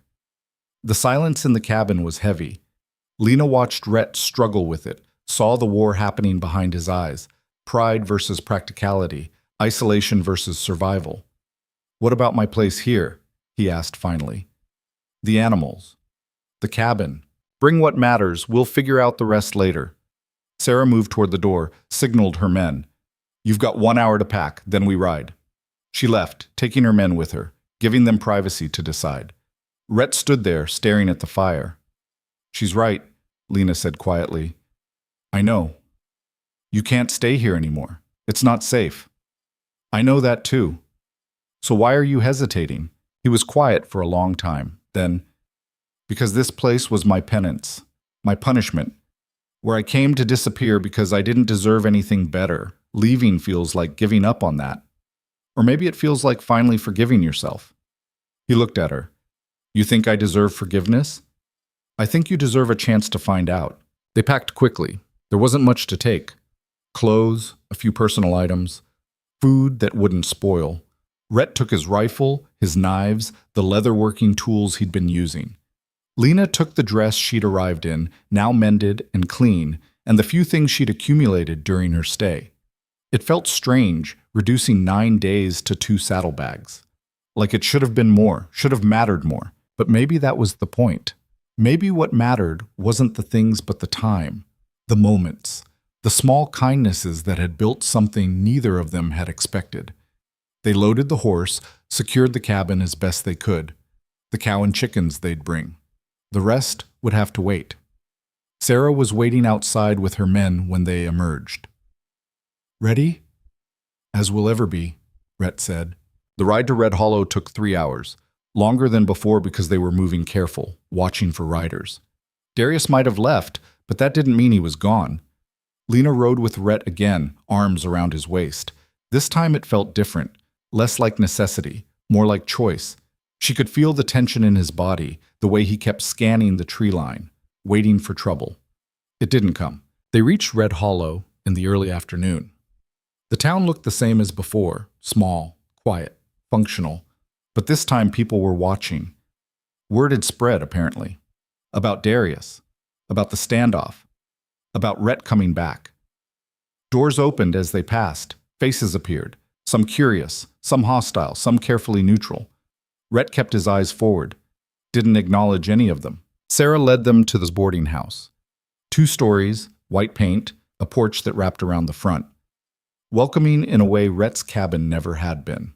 The silence in the cabin was heavy. Lena watched Rhett struggle with it, saw the war happening behind his eyes. Pride versus practicality, isolation versus survival. What about my place here? He asked finally. The animals. The cabin. Bring what matters. We'll figure out the rest later. Sarah moved toward the door, signaled her men. You've got 1 hour to pack, then we ride. She left, taking her men with her, giving them privacy to decide. Rhett stood there, staring at the fire. She's right, Lena said quietly. I know. You can't stay here anymore. It's not safe. I know that too. So why are you hesitating? He was quiet for a long time. Then, because this place was my penance, my punishment, where I came to disappear because I didn't deserve anything better. Leaving feels like giving up on that. Or maybe it feels like finally forgiving yourself. He looked at her. You think I deserve forgiveness? I think you deserve a chance to find out. They packed quickly. There wasn't much to take. Clothes, a few personal items, food that wouldn't spoil. Rhett took his rifle, his knives, the leather-working tools he'd been using. Lena took the dress she'd arrived in, now mended and clean, and the few things she'd accumulated during her stay. It felt strange, reducing 9 days to 2 saddlebags. Like it should have been more, should have mattered more. But maybe that was the point. Maybe what mattered wasn't the things but the time, the moments, the small kindnesses that had built something neither of them had expected. They loaded the horse, secured the cabin as best they could. The cow and chickens they'd bring. The rest would have to wait. Sarah was waiting outside with her men when they emerged. Ready? As we'll ever be, Rhett said. The ride to Red Hollow took 3 hours, longer than before because they were moving careful, watching for riders. Darius might have left, but that didn't mean he was gone. Lena rode with Rhett again, arms around his waist. This time it felt different, less like necessity, more like choice. She could feel the tension in his body, the way he kept scanning the tree line, waiting for trouble. It didn't come. They reached Red Hollow in the early afternoon. The town looked the same as before, small, quiet, functional, But this time people were watching. Word had spread, apparently. About Darius. About the standoff. About Rhett coming back. Doors opened as they passed. Faces appeared. Some curious, some hostile, some carefully neutral. Rhett kept his eyes forward. Didn't acknowledge any of them. Sarah led them to the boarding house. 2 stories, white paint, a porch that wrapped around the front. Welcoming in a way Rhett's cabin never had been.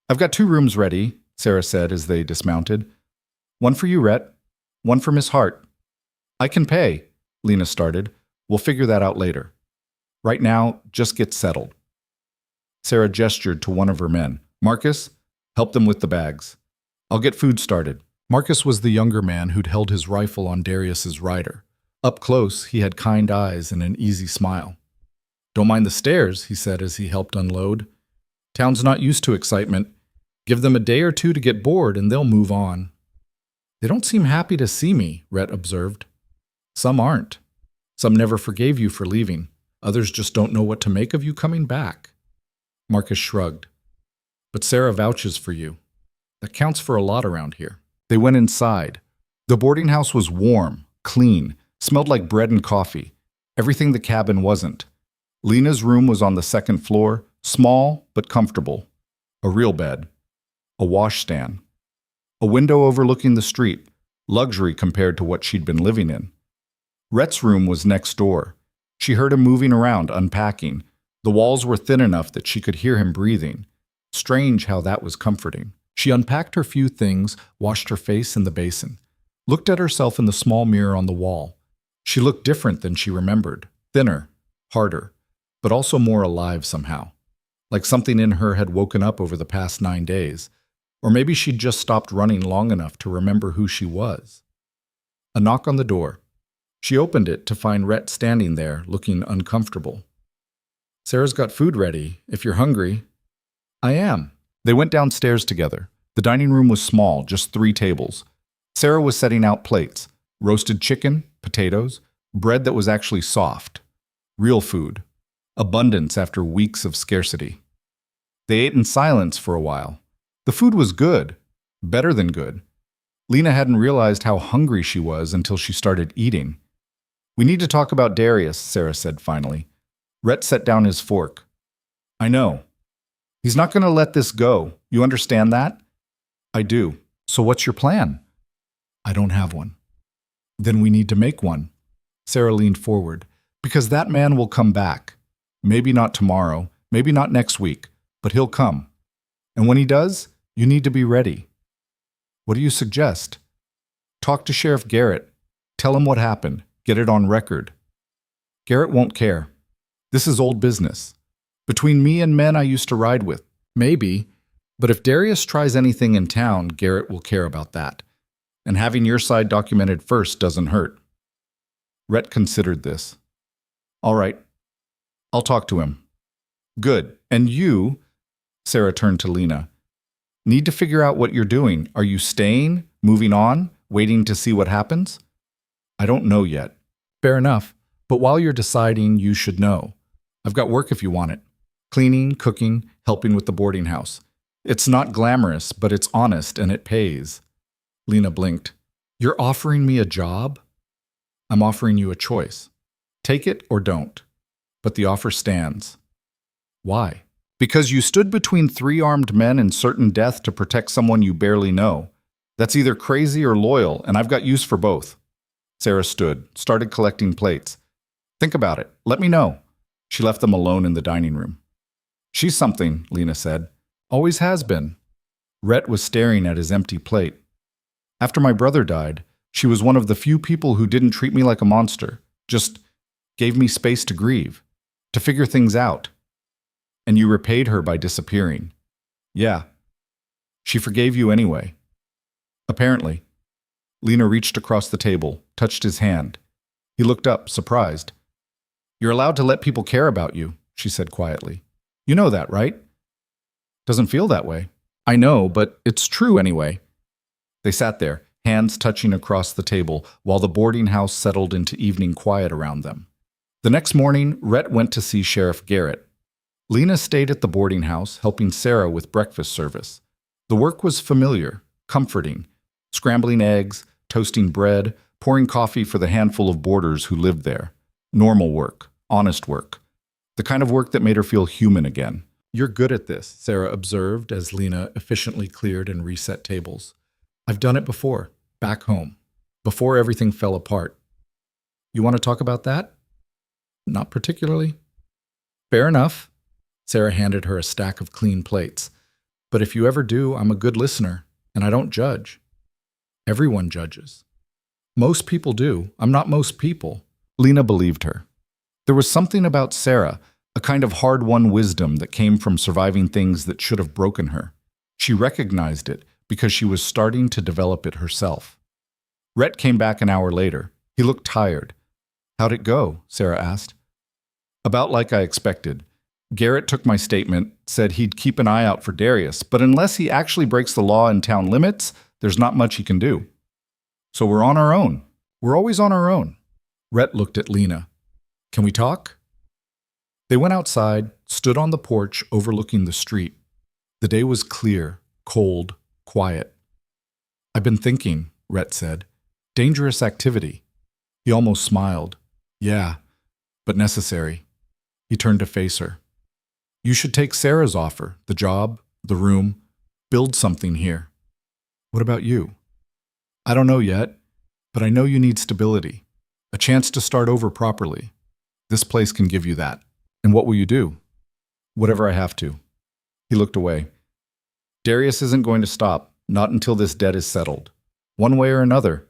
"I've got 2 rooms ready," Sarah said as they dismounted. "One for you, Rhett. One for Miss Hart." "I can pay," Lena started. "We'll figure that out later. Right now, just get settled." Sarah gestured to one of her men. "Marcus, help them with the bags. I'll get food started." Marcus was the younger man who'd held his rifle on Darius's rider. Up close, he had kind eyes and an easy smile. "Don't mind the stairs," he said as he helped unload. "Town's not used to excitement. Give them a day or 2 to get bored and they'll move on." "They don't seem happy to see me," Rhett observed. "Some aren't. Some never forgave you for leaving. Others just don't know what to make of you coming back." Marcus shrugged. "But Sarah vouches for you. That counts for a lot around here." They went inside. The boarding house was warm, clean, smelled like bread and coffee. Everything the cabin wasn't. Lena's room was on the 2nd floor, small but comfortable. A real bed. A washstand. A window overlooking the street, luxury compared to what she'd been living in. Rhett's room was next door. She heard him moving around, unpacking. The walls were thin enough that she could hear him breathing. Strange how that was comforting. She unpacked her few things, washed her face in the basin, looked at herself in the small mirror on the wall. She looked different than she remembered. Thinner, harder, but also more alive somehow. Like something in her had woken up over the past 9 days. Or maybe she'd just stopped running long enough to remember who she was. A knock on the door. She opened it to find Rhett standing there, looking uncomfortable. "Sarah's got food ready, if you're hungry." "I am." They went downstairs together. The dining room was small, just 3 tables. Sarah was setting out plates. Roasted chicken, potatoes, bread that was actually soft. Real food. Abundance after weeks of scarcity. They ate in silence for a while. The food was good. Better than good. Lena hadn't realized how hungry she was until she started eating. "We need to talk about Darius," Sarah said finally. Rhett set down his fork. "I know. He's not going to let this go. You understand that?" "I do. So what's your plan?" "I don't have one." "Then we need to make one." Sarah leaned forward. "Because that man will come back. Maybe not tomorrow, maybe not next week, but he'll come. And when he does, you need to be ready." "What do you suggest?" "Talk to Sheriff Garrett. Tell him what happened. Get it on record." "Garrett won't care. This is old business. Between me and men I used to ride with. Maybe. But if Darius tries anything in town, Garrett will care about that. And having your side documented first doesn't hurt." Rhett considered this. "All right. I'll talk to him." "Good. And you," Sarah turned to Lena, "need to figure out what you're doing. Are you staying, moving on, waiting to see what happens?" "I don't know yet." "Fair enough. But while you're deciding, you should know. I've got work if you want it. Cleaning, cooking, helping with the boarding house. It's not glamorous, but it's honest and it pays." Lena blinked. "You're offering me a job?" "I'm offering you a choice. Take it or don't. But the offer stands." "Why?" "Because you stood between 3 armed men and certain death to protect someone you barely know. That's either crazy or loyal, and I've got use for both." Sarah stood, started collecting plates. "Think about it. Let me know." She left them alone in the dining room. "She's something," Lena said. "Always has been." Rhett was staring at his empty plate. "After my brother died, she was one of the few people who didn't treat me like a monster, just gave me space to grieve, to figure things out. And you repaid her by disappearing." "Yeah. She forgave you anyway." "Apparently." Lena reached across the table, touched his hand. He looked up, surprised. "You're allowed to let people care about you," she said quietly. "You know that, right?" "Doesn't feel that way." "I know, but it's true anyway." They sat there, hands touching across the table, while the boarding house settled into evening quiet around them. The next morning, Rhett went to see Sheriff Garrett. Lena stayed at the boarding house, helping Sarah with breakfast service. The work was familiar, comforting, scrambling eggs, toasting bread, pouring coffee for the handful of boarders who lived there. Normal work, honest work. The kind of work that made her feel human again. "You're good at this," Sarah observed as Lena efficiently cleared and reset tables. "I've done it before, back home, before everything fell apart. You want to talk about that?" "Not particularly." "Fair enough." Sarah handed her a stack of clean plates. "But if you ever do, I'm a good listener, and I don't judge." "Everyone judges." "Most people do. I'm not most people." Lena believed her. There was something about Sarah, a kind of hard-won wisdom that came from surviving things that should have broken her. She recognized it because she was starting to develop it herself. Rhett came back an hour later. He looked tired. "How'd it go?" Sarah asked. "About like I expected. Garrett took my statement, said he'd keep an eye out for Darius, but unless he actually breaks the law in town limits, there's not much he can do. So we're on our own. We're always on our own." Rhett looked at Lena. "Can we talk?" They went outside, stood on the porch overlooking the street. The day was clear, cold, quiet. "I've been thinking," Rhett said. "Dangerous activity." He almost smiled. "Yeah, but necessary." He turned to face her. "You should take Sarah's offer, the job, the room, build something here." "What about you?" "I don't know yet, but I know you need stability, a chance to start over properly. This place can give you that." "And what will you do?" "Whatever I have to." He looked away. "Darius isn't going to stop, not until this debt is settled. One way or another.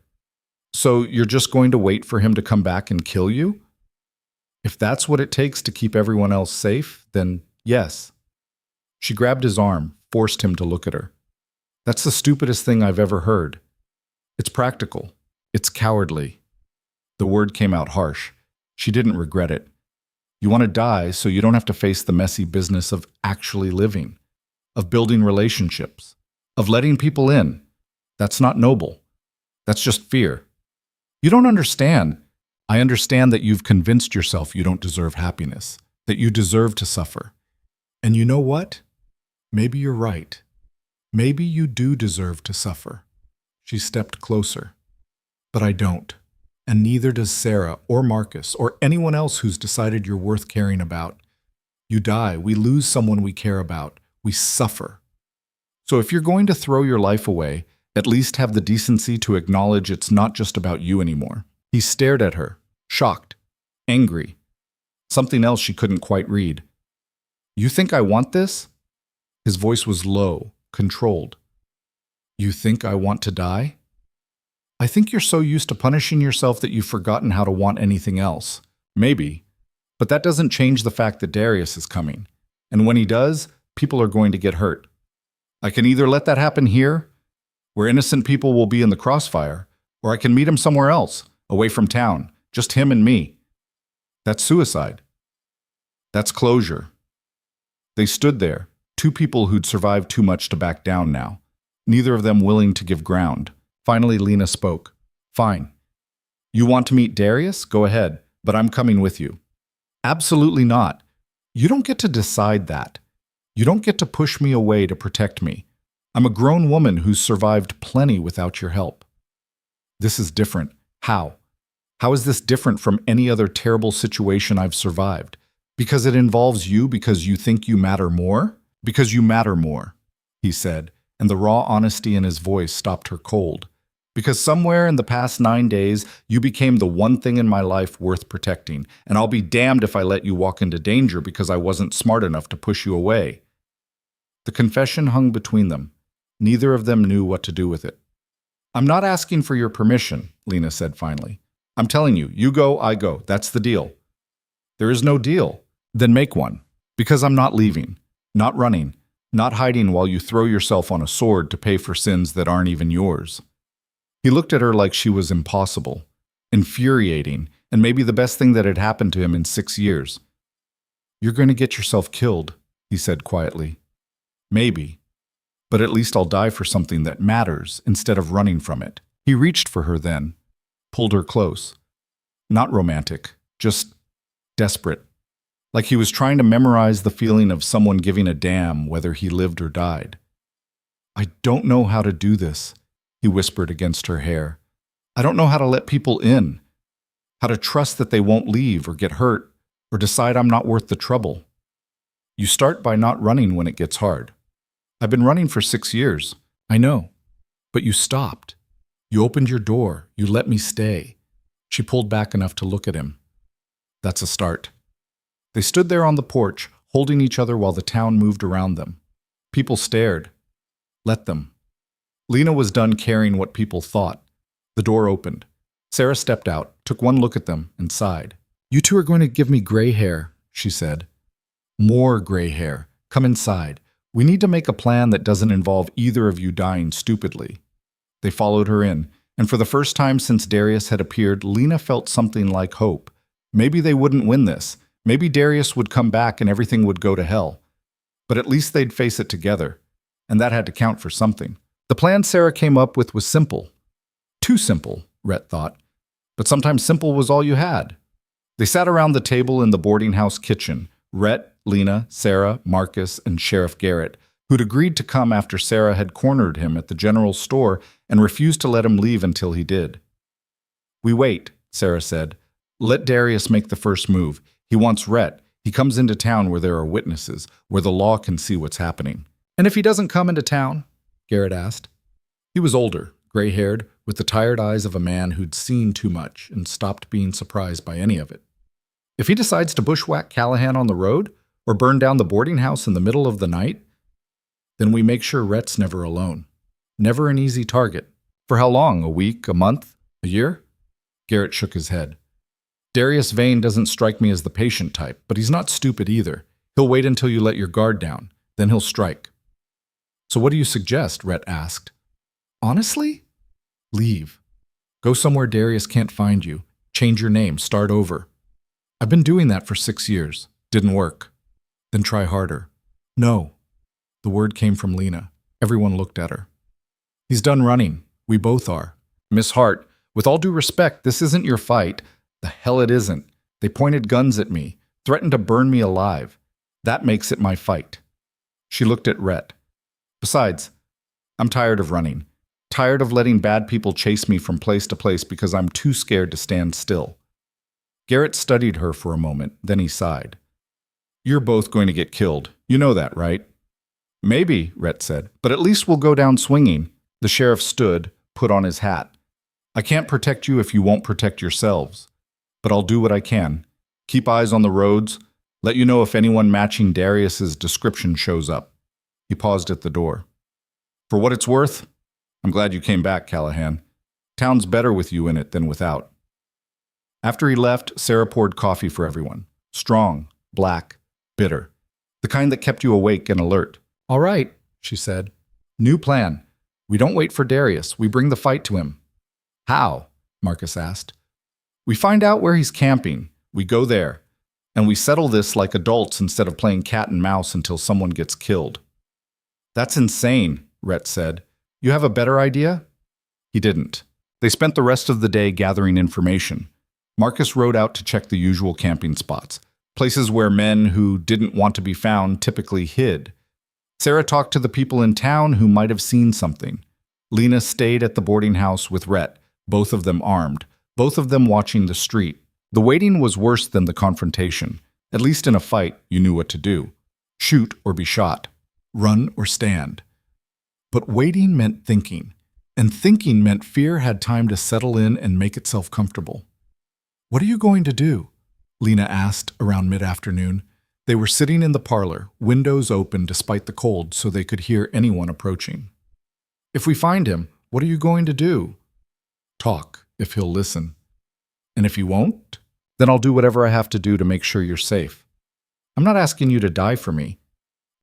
So you're just going to wait for him to come back and kill you?" "If that's what it takes to keep everyone else safe, then yes." She grabbed his arm, forced him to look at her. "That's the stupidest thing I've ever heard. It's practical. It's cowardly." The word came out harsh. She didn't regret it. You want to die so you don't have to face the messy business of actually living, of building relationships, of letting people in. That's not noble. That's just fear. You don't understand. I understand that you've convinced yourself you don't deserve happiness, that you deserve to suffer. And you know what? Maybe you're right. Maybe you do deserve to suffer. She stepped closer. But I don't. And neither does Sarah or Marcus or anyone else who's decided you're worth caring about. You die, we lose someone we care about, we suffer. So if you're going to throw your life away, at least have the decency to acknowledge it's not just about you anymore. He stared at her, shocked, angry. Something else she couldn't quite read. "You think I want this?" His voice was low, controlled. "You think I want to die?" "I think you're so used to punishing yourself that you've forgotten how to want anything else. Maybe. But that doesn't change the fact that Darius is coming. And when he does, people are going to get hurt. I can either let that happen here, where innocent people will be in the crossfire, or I can meet him somewhere else, away from town, just him and me. That's suicide. That's closure." They stood there, two people who'd survived too much to back down now, neither of them willing to give ground. Finally, Lena spoke. "Fine. You want to meet Darius? Go ahead, but I'm coming with you." "Absolutely not. You don't get to decide that. You don't get to push me away to protect me. I'm a grown woman who's survived plenty without your help." "This is different." "How? How is this different from any other terrible situation I've survived? Because it involves you because you think you matter more?" "Because you matter more," he said, and the raw honesty in his voice stopped her cold. "Because somewhere in the past 9 days, you became the one thing in my life worth protecting, and I'll be damned if I let you walk into danger because I wasn't smart enough to push you away." The confession hung between them. Neither of them knew what to do with it. "I'm not asking for your permission," Lena said finally. "I'm telling you, you go, I go. That's the deal." "There is no deal." "Then make one. Because I'm not leaving, not running, not hiding while you throw yourself on a sword to pay for sins that aren't even yours." He looked at her like she was impossible, infuriating, and maybe the best thing that had happened to him in 6 years. "You're going to get yourself killed," he said quietly. "Maybe. But at least I'll die for something that matters instead of running from it." He reached for her then, pulled her close. Not romantic, just desperate. Like he was trying to memorize the feeling of someone giving a damn whether he lived or died. I don't know how to do this, he whispered against her hair. I don't know how to let people in, how to trust that they won't leave or get hurt or decide I'm not worth the trouble. You start by not running when it gets hard. I've been running for 6 years. I know. But you stopped. You opened your door. You let me stay. She pulled back enough to look at him. That's a start. They stood there on the porch, holding each other while the town moved around them. People stared. Let them. Lena was done caring what people thought. The door opened. Sarah stepped out, took one look at them, and sighed. You two are going to give me gray hair, she said. More gray hair. Come inside. We need to make a plan that doesn't involve either of you dying stupidly. They followed her in, and for the first time since Darius had appeared, Lena felt something like hope. Maybe they wouldn't win this. Maybe Darius would come back and everything would go to hell. But at least they'd face it together, and that had to count for something. The plan Sarah came up with was simple. Too simple, Rhett thought. But sometimes simple was all you had. They sat around the table in the boarding house kitchen. Rhett, Lena, Sarah, Marcus, and Sheriff Garrett, who'd agreed to come after Sarah had cornered him at the general store and refused to let him leave until he did. We wait, Sarah said. Let Darius make the first move. He wants Rhett. He comes into town where there are witnesses, where the law can see what's happening. And if he doesn't come into town? Garrett asked. He was older, gray-haired, with the tired eyes of a man who'd seen too much and stopped being surprised by any of it. If he decides to bushwhack Callahan on the road, or burn down the boarding house in the middle of the night, then we make sure Rhett's never alone. Never an easy target. For how long? A week? A month? A year? Garrett shook his head. Darius Vane doesn't strike me as the patient type, but he's not stupid either. He'll wait until you let your guard down. Then he'll strike. So what do you suggest? Rhett asked. Honestly? Leave. Go somewhere Darius can't find you. Change your name. Start over. I've been doing that for 6 years. Didn't work. Then try harder. No. The word came from Lena. Everyone looked at her. He's done running. We both are. Miss Hart, with all due respect, this isn't your fight. The hell it isn't. They pointed guns at me, threatened to burn me alive. That makes it my fight. She looked at Rhett. Besides, I'm tired of running. Tired of letting bad people chase me from place to place because I'm too scared to stand still. Garrett studied her for a moment, then he sighed. You're both going to get killed. You know that, right? Maybe, Rhett said, but at least we'll go down swinging. The sheriff stood, put on his hat. I can't protect you if you won't protect yourselves. But I'll do what I can. Keep eyes on the roads. Let you know if anyone matching Darius's description shows up. He paused at the door. For what it's worth, I'm glad you came back, Callahan. Town's better with you in it than without. After he left, Sarah poured coffee for everyone. Strong, black, bitter. The kind that kept you awake and alert. All right, she said. New plan. We don't wait for Darius. We bring the fight to him. How? Marcus asked. We find out where he's camping. We go there. And we settle this like adults instead of playing cat and mouse until someone gets killed. That's insane, Rhett said. You have a better idea? He didn't. They spent the rest of the day gathering information. Marcus rode out to check the usual camping spots, places where men who didn't want to be found typically hid. Sarah talked to the people in town who might have seen something. Lena stayed at the boarding house with Rhett, both of them armed, both of them watching the street. The waiting was worse than the confrontation. At least in a fight, you knew what to do. Shoot or be shot. Run or stand. But waiting meant thinking, and thinking meant fear had time to settle in and make itself comfortable. What are you going to do? Lena asked around mid-afternoon. They were sitting in the parlor, windows open despite the cold so they could hear anyone approaching. If we find him, what are you going to do? Talk, if he'll listen. And if he won't, then I'll do whatever I have to do to make sure you're safe. I'm not asking you to die for me.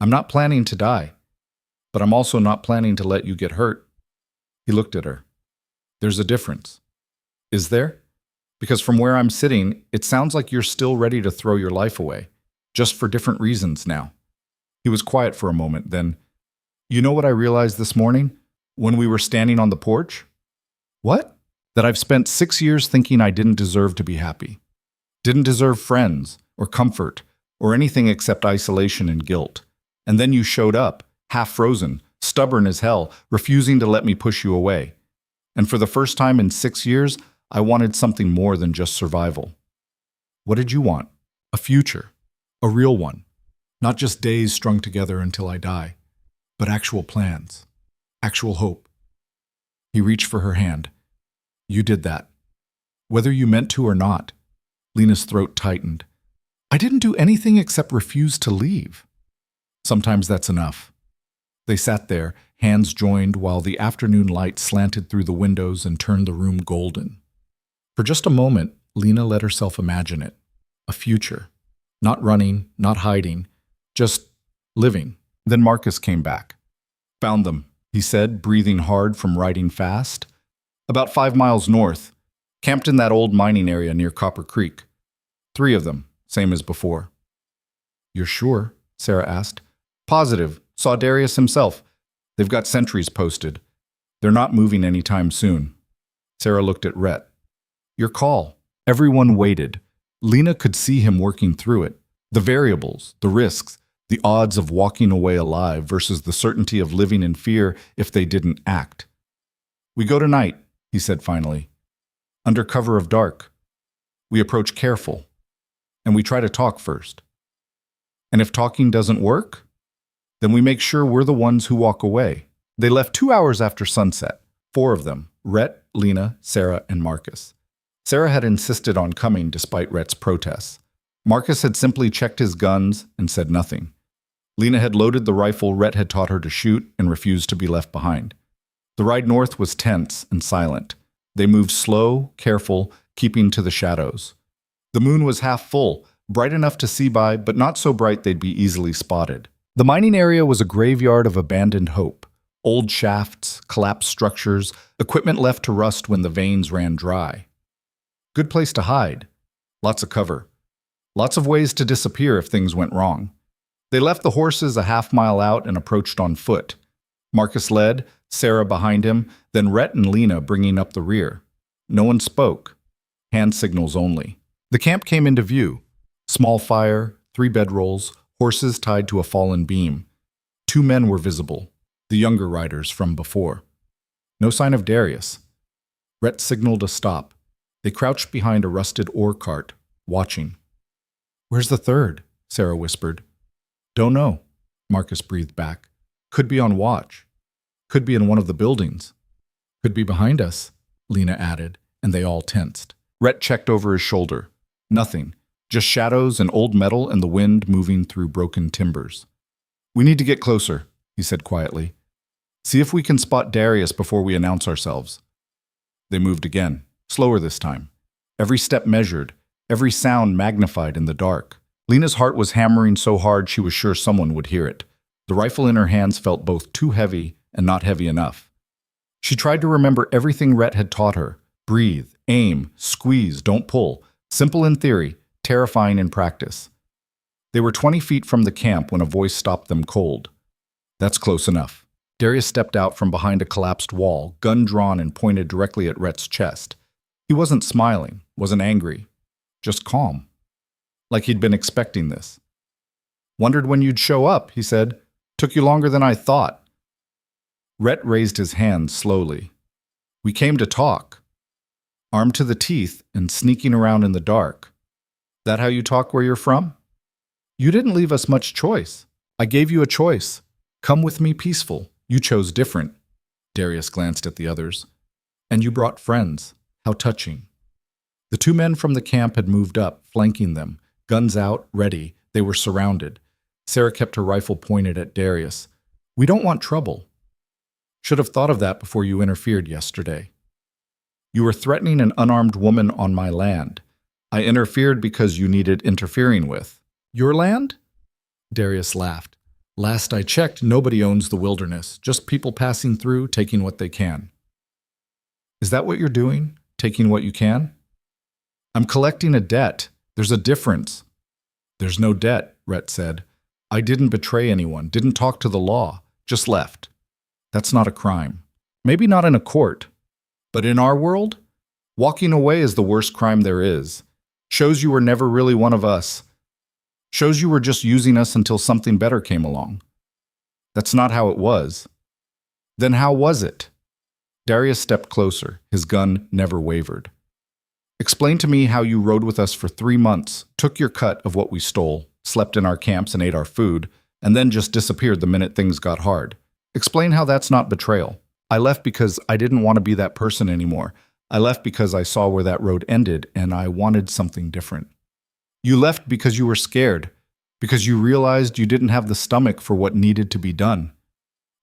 I'm not planning to die. But I'm also not planning to let you get hurt. He looked at her. There's a difference. Is there? Because from where I'm sitting, it sounds like you're still ready to throw your life away, just for different reasons now. He was quiet for a moment, then, you know what I realized this morning, when we were standing on the porch? What? That I've spent 6 years thinking I didn't deserve to be happy. Didn't deserve friends, or comfort, or anything except isolation and guilt. And then you showed up, half frozen, stubborn as hell, refusing to let me push you away. And for the first time in 6 years, I wanted something more than just survival. What did you want? A future. A real one. Not just days strung together until I die, but actual plans. Actual hope. He reached for her hand. You did that. Whether you meant to or not. Lena's throat tightened. I didn't do anything except refuse to leave. Sometimes that's enough. They sat there, hands joined, while the afternoon light slanted through the windows and turned the room golden. For just a moment, Lena let herself imagine it. A future. Not running, not hiding, just living. Then Marcus came back. Found them, he said, breathing hard from riding fast. About 5 miles north, camped in that old mining area near Copper Creek. 3 of them, same as before. You're sure? Sarah asked. Positive. Saw Darius himself. They've got sentries posted. They're not moving anytime soon. Sarah looked at Rhett. Your call. Everyone waited. Lena could see him working through it. The variables, the risks, the odds of walking away alive versus the certainty of living in fear if they didn't act. We go tonight, he said finally. Under cover of dark. We approach careful. And we try to talk first. And if talking doesn't work, then we make sure we're the ones who walk away. They left 2 hours after sunset. 4 of them, Rhett, Lena, Sarah, and Marcus. Sarah had insisted on coming despite Rhett's protests. Marcus had simply checked his guns and said nothing. Lena had loaded the rifle Rhett had taught her to shoot and refused to be left behind. The ride north was tense and silent. They moved slow, careful, keeping to the shadows. The moon was half full, bright enough to see by, but not so bright they'd be easily spotted. The mining area was a graveyard of abandoned hope. Old shafts, collapsed structures, equipment left to rust when the veins ran dry. Good place to hide. Lots of cover. Lots of ways to disappear if things went wrong. They left the horses a half-mile out and approached on foot. Marcus led, Sarah behind him, then Rhett and Lena bringing up the rear. No one spoke. Hand signals only. The camp came into view. Small fire, 3 bedrolls, horses tied to a fallen beam. 2 men were visible, the younger riders from before. No sign of Darius. Rhett signaled a stop. They crouched behind a rusted ore cart, watching. Where's the 3rd? Sarah whispered. Don't know, Marcus breathed back. Could be on watch. Could be in one of the buildings. Could be behind us, Lena added, and they all tensed. Rhett checked over his shoulder. Nothing. Just shadows and old metal and the wind moving through broken timbers. We need to get closer, he said quietly. See if we can spot Darius before we announce ourselves. They moved again, slower this time. Every step measured, every sound magnified in the dark. Lena's heart was hammering so hard she was sure someone would hear it. The rifle in her hands felt both too heavy and not heavy enough. She tried to remember everything Rhett had taught her. Breathe, aim, squeeze, don't pull. Simple in theory, terrifying in practice. They were 20 feet from the camp when a voice stopped them cold. That's close enough. Darius stepped out from behind a collapsed wall, gun drawn and pointed directly at Rhett's chest. He wasn't smiling, wasn't angry, just calm. Like he'd been expecting this. Wondered when you'd show up, he said. Took you longer than I thought. Rhett raised his hand slowly. We came to talk. Armed to the teeth and sneaking around in the dark. That how you talk where you're from? You didn't leave us much choice. I gave you a choice. Come with me peaceful. You chose different. Darius glanced at the others. And you brought friends. How touching. The 2 men from the camp had moved up, flanking them. Guns out, ready. They were surrounded. Sarah kept her rifle pointed at Darius. We don't want trouble. Should have thought of that before you interfered yesterday. You were threatening an unarmed woman on my land. I interfered because you needed interfering with. Your land? Darius laughed. Last I checked, nobody owns the wilderness, just people passing through, taking what they can. Is that what you're doing? Taking what you can? I'm collecting a debt. There's a difference. There's no debt, Rhett said. I didn't betray anyone, didn't talk to the law, just left. That's not a crime. Maybe not in a court. But in our world, walking away is the worst crime there is. Shows you were never really one of us. Shows you were just using us until something better came along. That's not how it was. Then how was it? Darius stepped closer. His gun never wavered. Explain to me how you rode with us for 3 months, took your cut of what we stole, slept in our camps and ate our food, and then just disappeared the minute things got hard. Explain how that's not betrayal. I left because I didn't want to be that person anymore. I left because I saw where that road ended and I wanted something different. You left because you were scared, because you realized you didn't have the stomach for what needed to be done.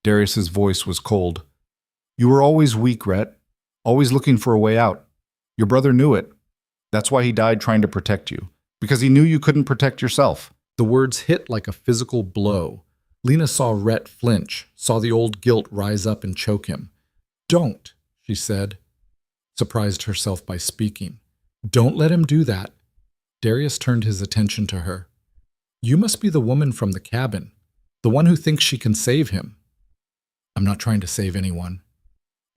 Darius's voice was cold. You were always weak, Rhett, always looking for a way out. Your brother knew it. That's why he died trying to protect you, because he knew you couldn't protect yourself. The words hit like a physical blow. Lena saw Rhett flinch, saw the old guilt rise up and choke him. Don't, she said, surprised herself by speaking. Don't let him do that. Darius turned his attention to her. You must be the woman from the cabin, the one who thinks she can save him. I'm not trying to save anyone.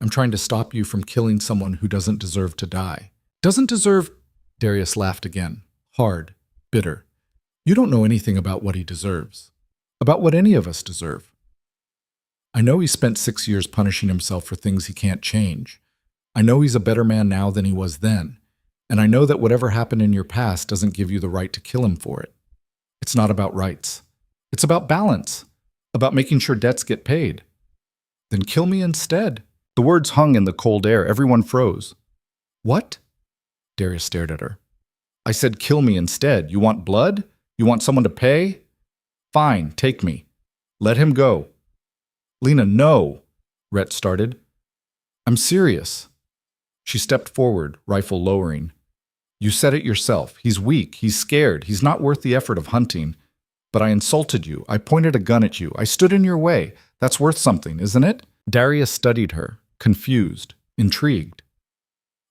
I'm trying to stop you from killing someone who doesn't deserve to die. Doesn't deserve... Darius laughed again, hard, bitter. You don't know anything about what he deserves, about what any of us deserve. I know he spent 6 years punishing himself for things he can't change. I know he's a better man now than he was then. And I know that whatever happened in your past doesn't give you the right to kill him for it. It's not about rights. It's about balance, about making sure debts get paid. Then kill me instead. The words hung in the cold air. Everyone froze. What? Darius stared at her. I said kill me instead. You want blood? You want someone to pay? Fine, take me. Let him go. Lena, no, Rhett started. I'm serious. She stepped forward, rifle lowering. You said it yourself. He's weak. He's scared. He's not worth the effort of hunting. But I insulted you. I pointed a gun at you. I stood in your way. That's worth something, isn't it? Darius studied her, confused, intrigued.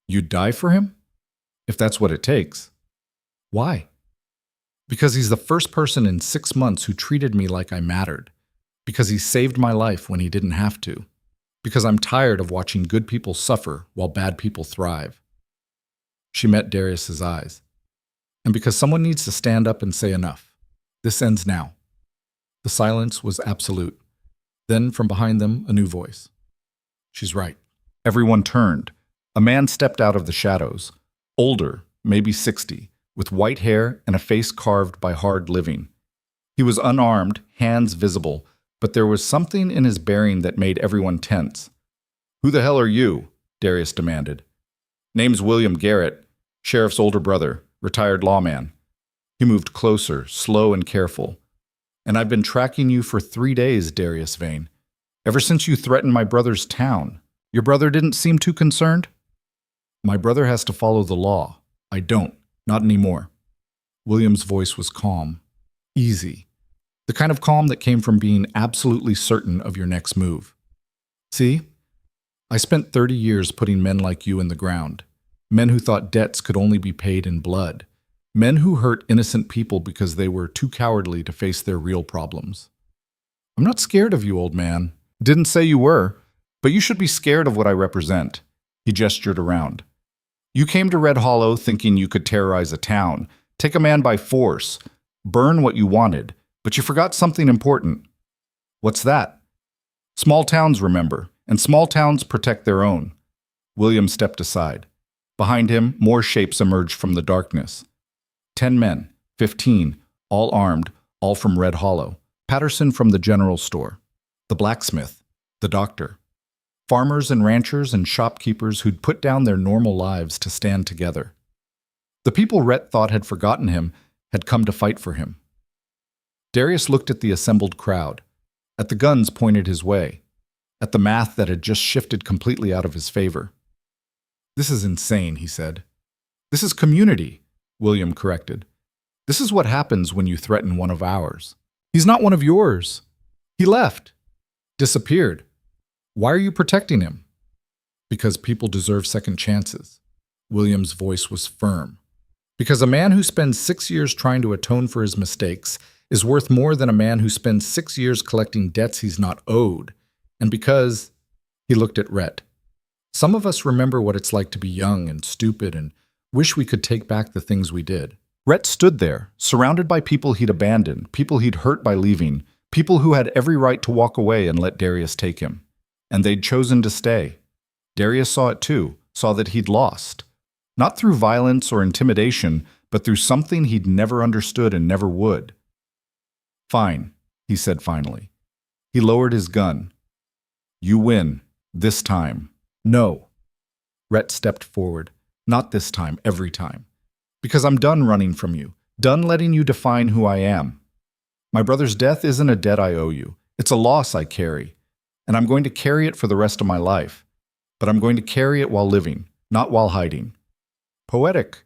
You'd die for him? If that's what it takes. Why? Because he's the first person in 6 months who treated me like I mattered. Because he saved my life when he didn't have to. Because I'm tired of watching good people suffer while bad people thrive. She met Darius's eyes. And because someone needs to stand up and say enough. This ends now. The silence was absolute. Then, from behind them, a new voice. She's right. Everyone turned. A man stepped out of the shadows. Older, maybe 60, with white hair and a face carved by hard living. He was unarmed, hands visible, but there was something in his bearing that made everyone tense. Who the hell are you? Darius demanded. Name's William Garrett, sheriff's older brother, retired lawman. He moved closer, slow and careful. And I've been tracking you for 3 days, Darius Vane. Ever since you threatened my brother's town. Your brother didn't seem too concerned? My brother has to follow the law. I don't. Not anymore. William's voice was calm. Easy. The kind of calm that came from being absolutely certain of your next move. See? I spent 30 years putting men like you in the ground. Men who thought debts could only be paid in blood. Men who hurt innocent people because they were too cowardly to face their real problems. I'm not scared of you, old man. Didn't say you were, but you should be scared of what I represent. He gestured around. You came to Red Hollow thinking you could terrorize a town, take a man by force, burn what you wanted, but you forgot something important. What's that? Small towns remember, and small towns protect their own. William stepped aside. Behind him, more shapes emerged from the darkness. 10 men, 15, all armed, all from Red Hollow. Patterson from the general store. The blacksmith. The doctor. Farmers and ranchers and shopkeepers who'd put down their normal lives to stand together. The people Rhett thought had forgotten him had come to fight for him. Darius looked at the assembled crowd, at the guns pointed his way, at the math that had just shifted completely out of his favor. This is insane, he said. This is community, William corrected. This is what happens when you threaten one of ours. He's not one of yours. He left. Disappeared. Why are you protecting him? Because people deserve second chances. William's voice was firm. Because a man who spends 6 years trying to atone for his mistakes is worth more than a man who spends 6 years collecting debts he's not owed. And because, he looked at Rhett, some of us remember what it's like to be young and stupid and wish we could take back the things we did. Rhett stood there, surrounded by people he'd abandoned, people he'd hurt by leaving, people who had every right to walk away and let Darius take him. and they'd chosen to stay. Darius saw it too, saw that he'd lost. Not through violence or intimidation, but through something he'd never understood and never would. Fine, he said finally. He lowered his gun. You win, this time. No. Rhett stepped forward. Not this time, every time. Because I'm done running from you, done letting you define who I am. My brother's death isn't a debt I owe you. It's a loss I carry. And I'm going to carry it for the rest of my life. But I'm going to carry it while living, not while hiding. Poetic.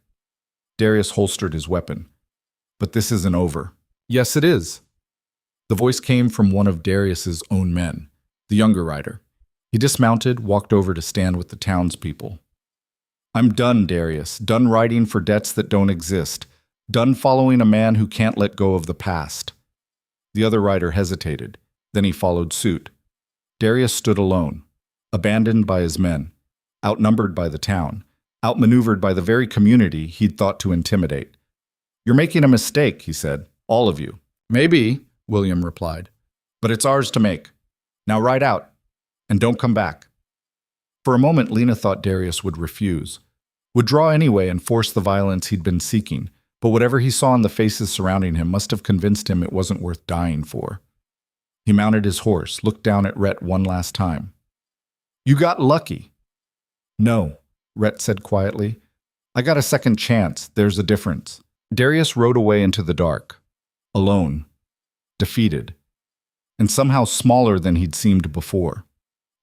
Darius holstered his weapon. But this isn't over. Yes, it is. The voice came from one of Darius's own men, the younger rider. He dismounted, walked over to stand with the townspeople. I'm done, Darius, done riding for debts that don't exist, done following a man who can't let go of the past. The other rider hesitated. Then he followed suit. Darius stood alone, abandoned by his men, outnumbered by the town, outmaneuvered by the very community he'd thought to intimidate. You're making a mistake, he said, all of you. Maybe, William replied, but it's ours to make. Now ride out, and don't come back. For a moment, Lena thought Darius would refuse, would draw anyway and force the violence he'd been seeking, but whatever he saw in the faces surrounding him must have convinced him it wasn't worth dying for. He mounted his horse, looked down at Rhett one last time. You got lucky. No, Rhett said quietly. I got a second chance. There's a difference. Darius rode away into the dark, alone, defeated, and somehow smaller than he'd seemed before.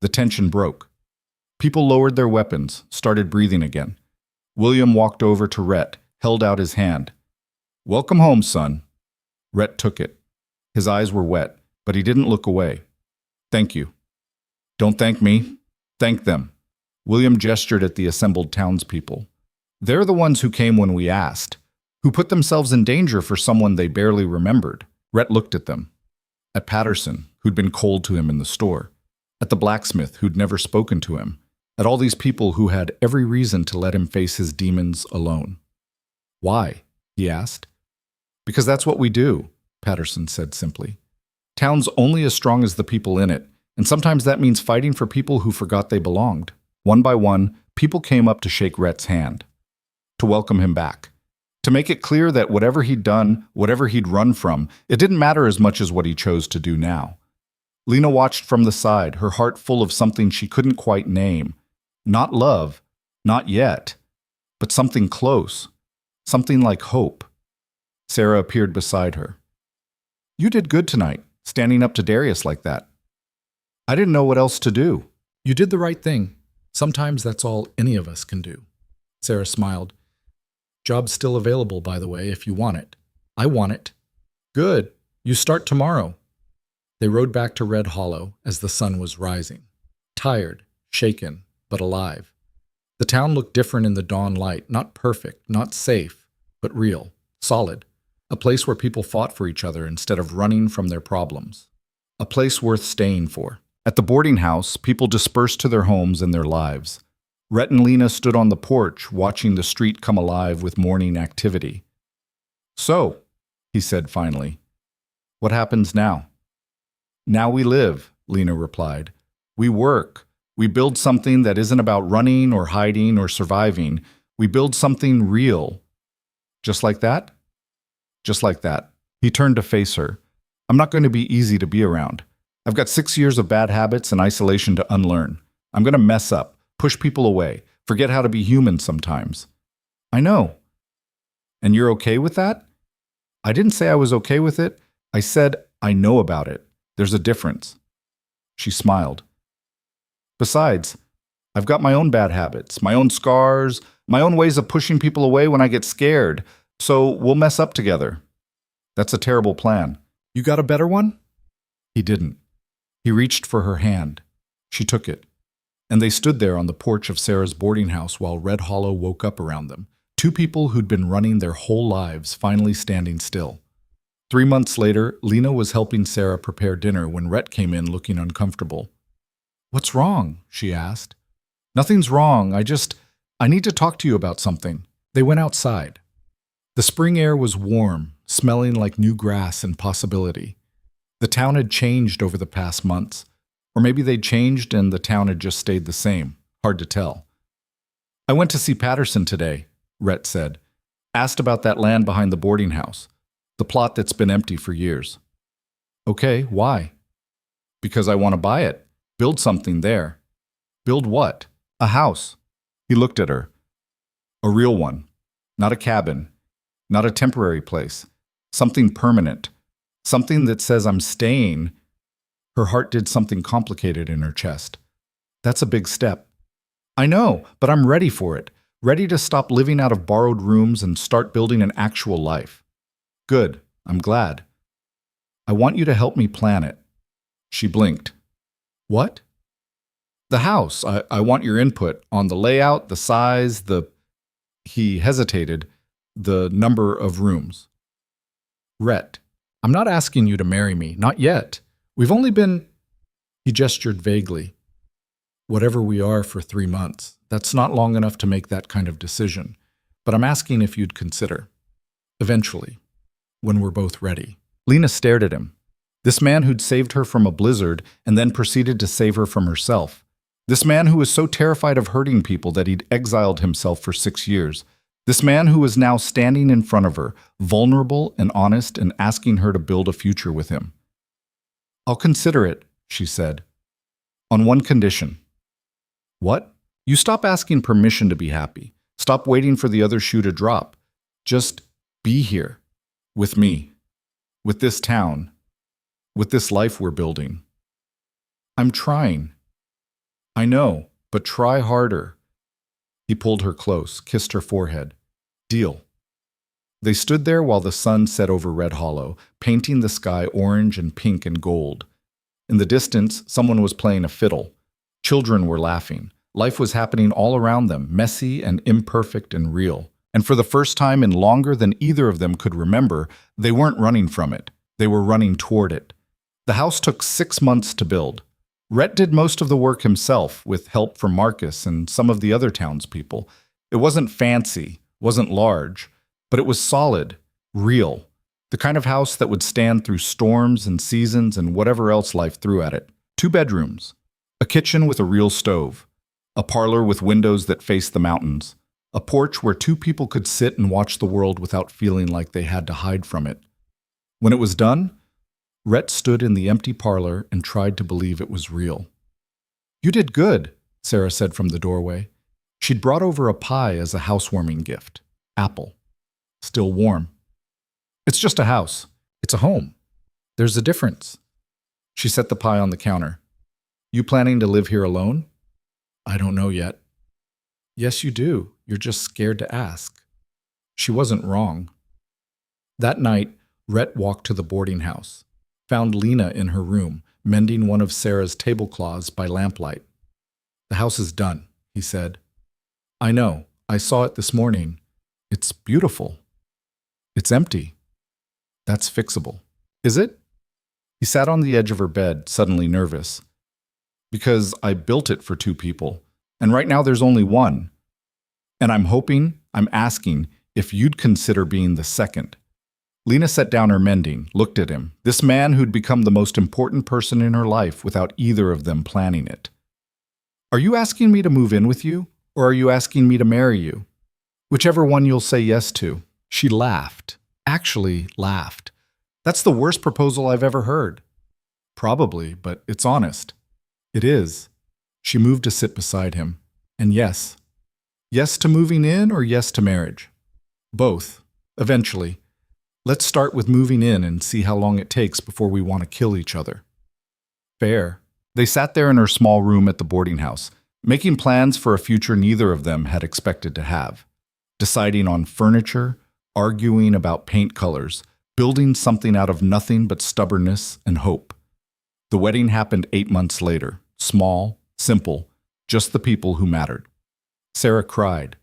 The tension broke. People lowered their weapons, started breathing again. William walked over to Rhett, held out his hand. Welcome home, son. Rhett took it. His eyes were wet, but he didn't look away. Thank you. Don't thank me. Thank them. William gestured at the assembled townspeople. They're the ones who came when we asked, who put themselves in danger for someone they barely remembered. Rhett looked at them. At Patterson, who'd been cold to him in the store. At the blacksmith, who'd never spoken to him. At all these people who had every reason to let him face his demons alone. Why? He asked. Because that's what we do, Patterson said simply. Town's only as strong as the people in it, and sometimes that means fighting for people who forgot they belonged. One by one, people came up to shake Rhett's hand, to welcome him back, to make it clear that whatever he'd done, whatever he'd run from, it didn't matter as much as what he chose to do now. Lena watched from the side, her heart full of something she couldn't quite name. Not love, not yet, but something close, something like hope. Sarah appeared beside her. You did good tonight, standing up to Darius like that. I didn't know what else to do. You did the right thing. Sometimes that's all any of us can do. Sarah smiled. Job's still available, by the way, if you want it. I want it. Good. You start tomorrow. They rode back to Red Hollow as the sun was rising. Tired, shaken, but alive. The town looked different in the dawn light, not perfect, not safe, but real, solid. A place where people fought for each other instead of running from their problems. A place worth staying for. At the boarding house, people dispersed to their homes and their lives. Rhett and Lena stood on the porch, watching the street come alive with morning activity. So, he said finally, what happens now? Now we live, Lena replied. We work. We build something that isn't about running or hiding or surviving. We build something real. Just like that? Just like that. He turned to face her. I'm not going to be easy to be around. I've got 6 years of bad habits and isolation to unlearn. I'm going to mess up, push people away, forget how to be human sometimes. I know. And you're okay with that? I didn't say I was okay with it. I said I know about it. There's a difference. She smiled. Besides, I've got my own bad habits, my own scars, my own ways of pushing people away when I get scared, so we'll mess up together. That's a terrible plan. You got a better one? He didn't. He reached for her hand. She took it. And they stood there on the porch of Sarah's boarding house while Red Hollow woke up around them. Two people who'd been running their whole lives finally standing still. 3 months later, Lena was helping Sarah prepare dinner when Rhett came in looking uncomfortable. What's wrong? She asked. Nothing's wrong. I need to talk to you about something. They went outside. The spring air was warm, smelling like new grass and possibility. The town had changed over the past months. Or maybe they'd changed and the town had just stayed the same. Hard to tell. I went to see Patterson today, Rhett said. Asked about that land behind the boarding house. The plot that's been empty for years. Okay, why? Because I want to buy it. Build something there. Build what? A house. He looked at her. A real one. Not a cabin. Not a temporary place. Something permanent. Something that says I'm staying. Her heart did something complicated in her chest. That's a big step. I know, but I'm ready for it. Ready to stop living out of borrowed rooms and start building an actual life. Good. I'm glad. I want you to help me plan it. She blinked. What? The house. I want your input on the layout, the size, He hesitated. The number of rooms. Rhett, I'm not asking you to marry me. Not yet. We've only been... He gestured vaguely. Whatever we are for 3 months. That's not long enough to make that kind of decision. But I'm asking if you'd consider. Eventually. When we're both ready. Lena stared at him. This man who'd saved her from a blizzard and then proceeded to save her from herself. This man who was so terrified of hurting people that he'd exiled himself for 6 years. This man who was now standing in front of her, vulnerable and honest, and asking her to build a future with him. I'll consider it, she said. On one condition. What? You stop asking permission to be happy. Stop waiting for the other shoe to drop. Just be here. With me. With this town. With this life we're building. I'm trying. I know, but try harder. He pulled her close, kissed her forehead. Deal. They stood there while the sun set over Red Hollow, painting the sky orange and pink and gold. In the distance, someone was playing a fiddle. Children were laughing. Life was happening all around them, messy and imperfect and real. And for the first time in longer than either of them could remember, they weren't running from it. They were running toward it. The house took 6 months to build. Rhett did most of the work himself, with help from Marcus and some of the other townspeople. It wasn't fancy, wasn't large, but it was solid, real. The kind of house that would stand through storms and seasons and whatever else life threw at it. 2 bedrooms. A kitchen with a real stove. A parlor with windows that faced the mountains. A porch where 2 people could sit and watch the world without feeling like they had to hide from it. When it was done, Rhett stood in the empty parlor and tried to believe it was real. You did good, Sarah said from the doorway. She'd brought over a pie as a housewarming gift. Apple. Still warm. It's just a house. It's a home. There's a difference. She set the pie on the counter. You planning to live here alone? I don't know yet. Yes, you do. You're just scared to ask. She wasn't wrong. That night, Rhett walked to the boarding house, found Lena in her room, mending one of Sarah's tablecloths by lamplight. The house is done, he said. I know. I saw it this morning. It's beautiful. It's empty. That's fixable. Is it? He sat on the edge of her bed, suddenly nervous. Because I built it for 2 people, and right now there's only one. And I'm asking if you'd consider being the second. Lena set down her mending, looked at him, this man who'd become the most important person in her life without either of them planning it. Are you asking me to move in with you, or are you asking me to marry you? Whichever one you'll say yes to. She laughed. Actually laughed. That's the worst proposal I've ever heard. Probably, but it's honest. It is. She moved to sit beside him. And yes. Yes to moving in or yes to marriage? Both. Eventually. Let's start with moving in and see how long it takes before we want to kill each other. Fair. They sat there in her small room at the boarding house, making plans for a future neither of them had expected to have. Deciding on furniture, arguing about paint colors, building something out of nothing but stubbornness and hope. The wedding happened 8 months later. Small, simple, just the people who mattered. Sarah cried.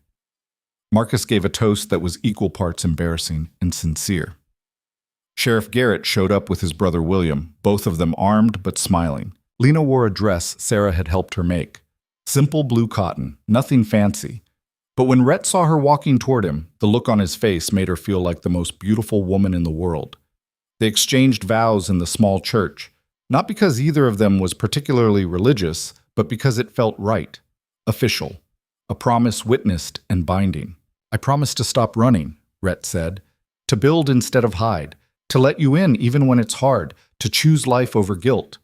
Marcus gave a toast that was equal parts embarrassing and sincere. Sheriff Garrett showed up with his brother William, both of them armed but smiling. Lena wore a dress Sarah had helped her make. Simple blue cotton, nothing fancy. But when Rhett saw her walking toward him, the look on his face made her feel like the most beautiful woman in the world. They exchanged vows in the small church, Not because either of them was particularly religious, but because it felt right, official, a promise witnessed and binding. I promise to stop running, Rhett said, to build instead of hide, to let you in even when it's hard, to choose life over guilt.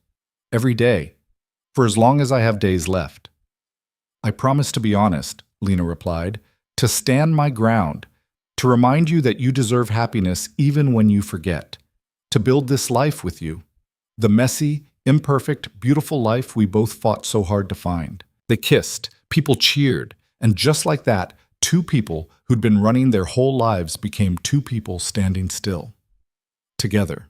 Every day, for as long as I have days left. I promise to be honest, Lena replied, to stand my ground, to remind you that you deserve happiness even when you forget, to build this life with you, the messy, imperfect, beautiful life we both fought so hard to find. They kissed, people cheered, and just like that, two people who'd been running their whole lives became two people standing still. Together.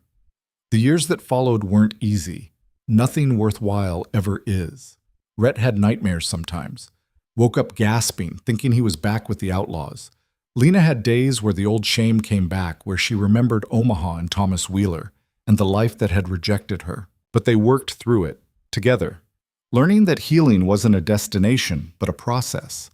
The years that followed weren't easy. Nothing worthwhile ever is. Rhett had nightmares sometimes. Woke up gasping, thinking he was back with the outlaws. Lena had days where the old shame came back, where she remembered Omaha and Thomas Wheeler, and the life that had rejected her. But they worked through it, together, learning that healing wasn't a destination, but a process.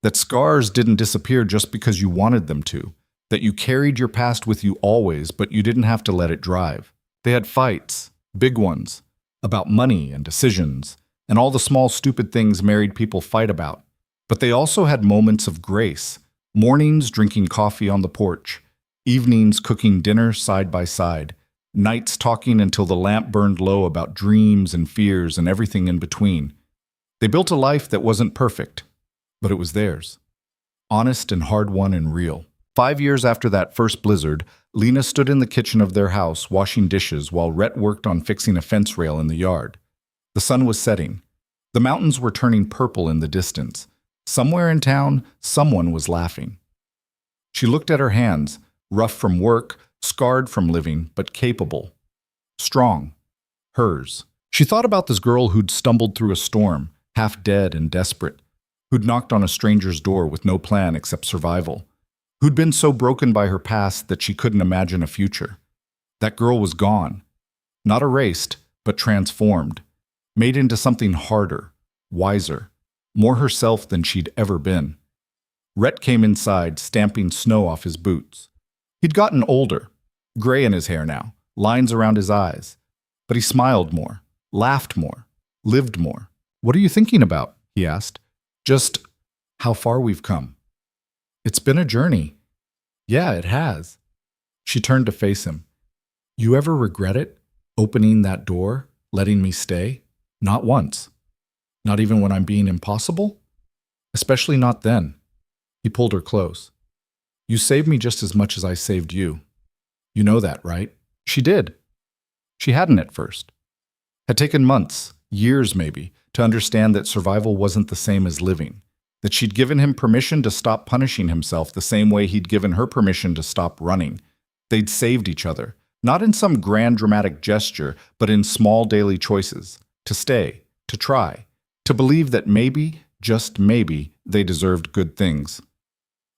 That scars didn't disappear just because you wanted them to. That you carried your past with you always, but you didn't have to let it drive. They had fights, big ones, about money and decisions, and all the small stupid things married people fight about. But they also had moments of grace, mornings drinking coffee on the porch, evenings cooking dinner side by side, nights talking until the lamp burned low about dreams and fears and everything in between. They built a life that wasn't perfect, but it was theirs. Honest and hard-won and real. 5 years after that first blizzard, Lena stood in the kitchen of their house washing dishes while Rhett worked on fixing a fence rail in the yard. The sun was setting. The mountains were turning purple in the distance. Somewhere in town, someone was laughing. She looked at her hands, rough from work, scarred from living, but capable. Strong. Hers. She thought about this girl who'd stumbled through a storm, half dead and desperate, who'd knocked on a stranger's door with no plan except survival, who'd been so broken by her past that she couldn't imagine a future. That girl was gone. Not erased, but transformed, made into something harder, wiser, more herself than she'd ever been. Rhett came inside, stamping snow off his boots. He'd gotten older, gray in his hair now, lines around his eyes. But he smiled more, laughed more, lived more. "What are you thinking about?" he asked. "Just how far we've come." "It's been a journey." "Yeah, it has." She turned to face him. "You ever regret it? Opening that door? Letting me stay?" "Not once." "Not even when I'm being impossible?" "Especially not then." He pulled her close. "You saved me just as much as I saved you. You know that, right?" She did. She hadn't at first. Had taken months, years maybe, to understand that survival wasn't the same as living. That she'd given him permission to stop punishing himself the same way he'd given her permission to stop running. They'd saved each other, not in some grand dramatic gesture, but in small daily choices. To stay, to try, to believe that maybe, just maybe, they deserved good things.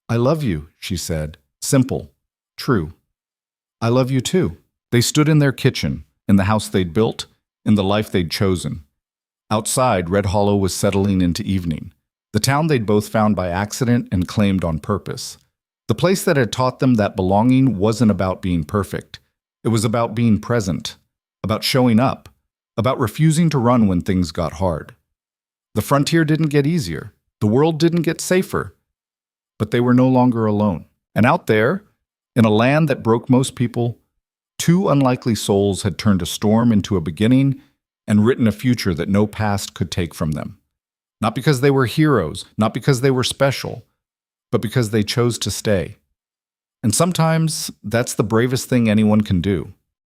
"I love you," she said. Simple. True. "I love you too." They stood in their kitchen, in the house they'd built, in the life they'd chosen. Outside, Red Hollow was settling into evening. The town they'd both found by accident and claimed on purpose. The place that had taught them that belonging wasn't about being perfect. It was about being present, about showing up, about refusing to run when things got hard. The frontier didn't get easier. The world didn't get safer. But they were no longer alone. And out there, in a land that broke most people, two unlikely souls had turned a storm into a beginning and written a future that no past could take from them. Not because they were heroes, not because they were special, but because they chose to stay. And sometimes that's the bravest thing anyone can do.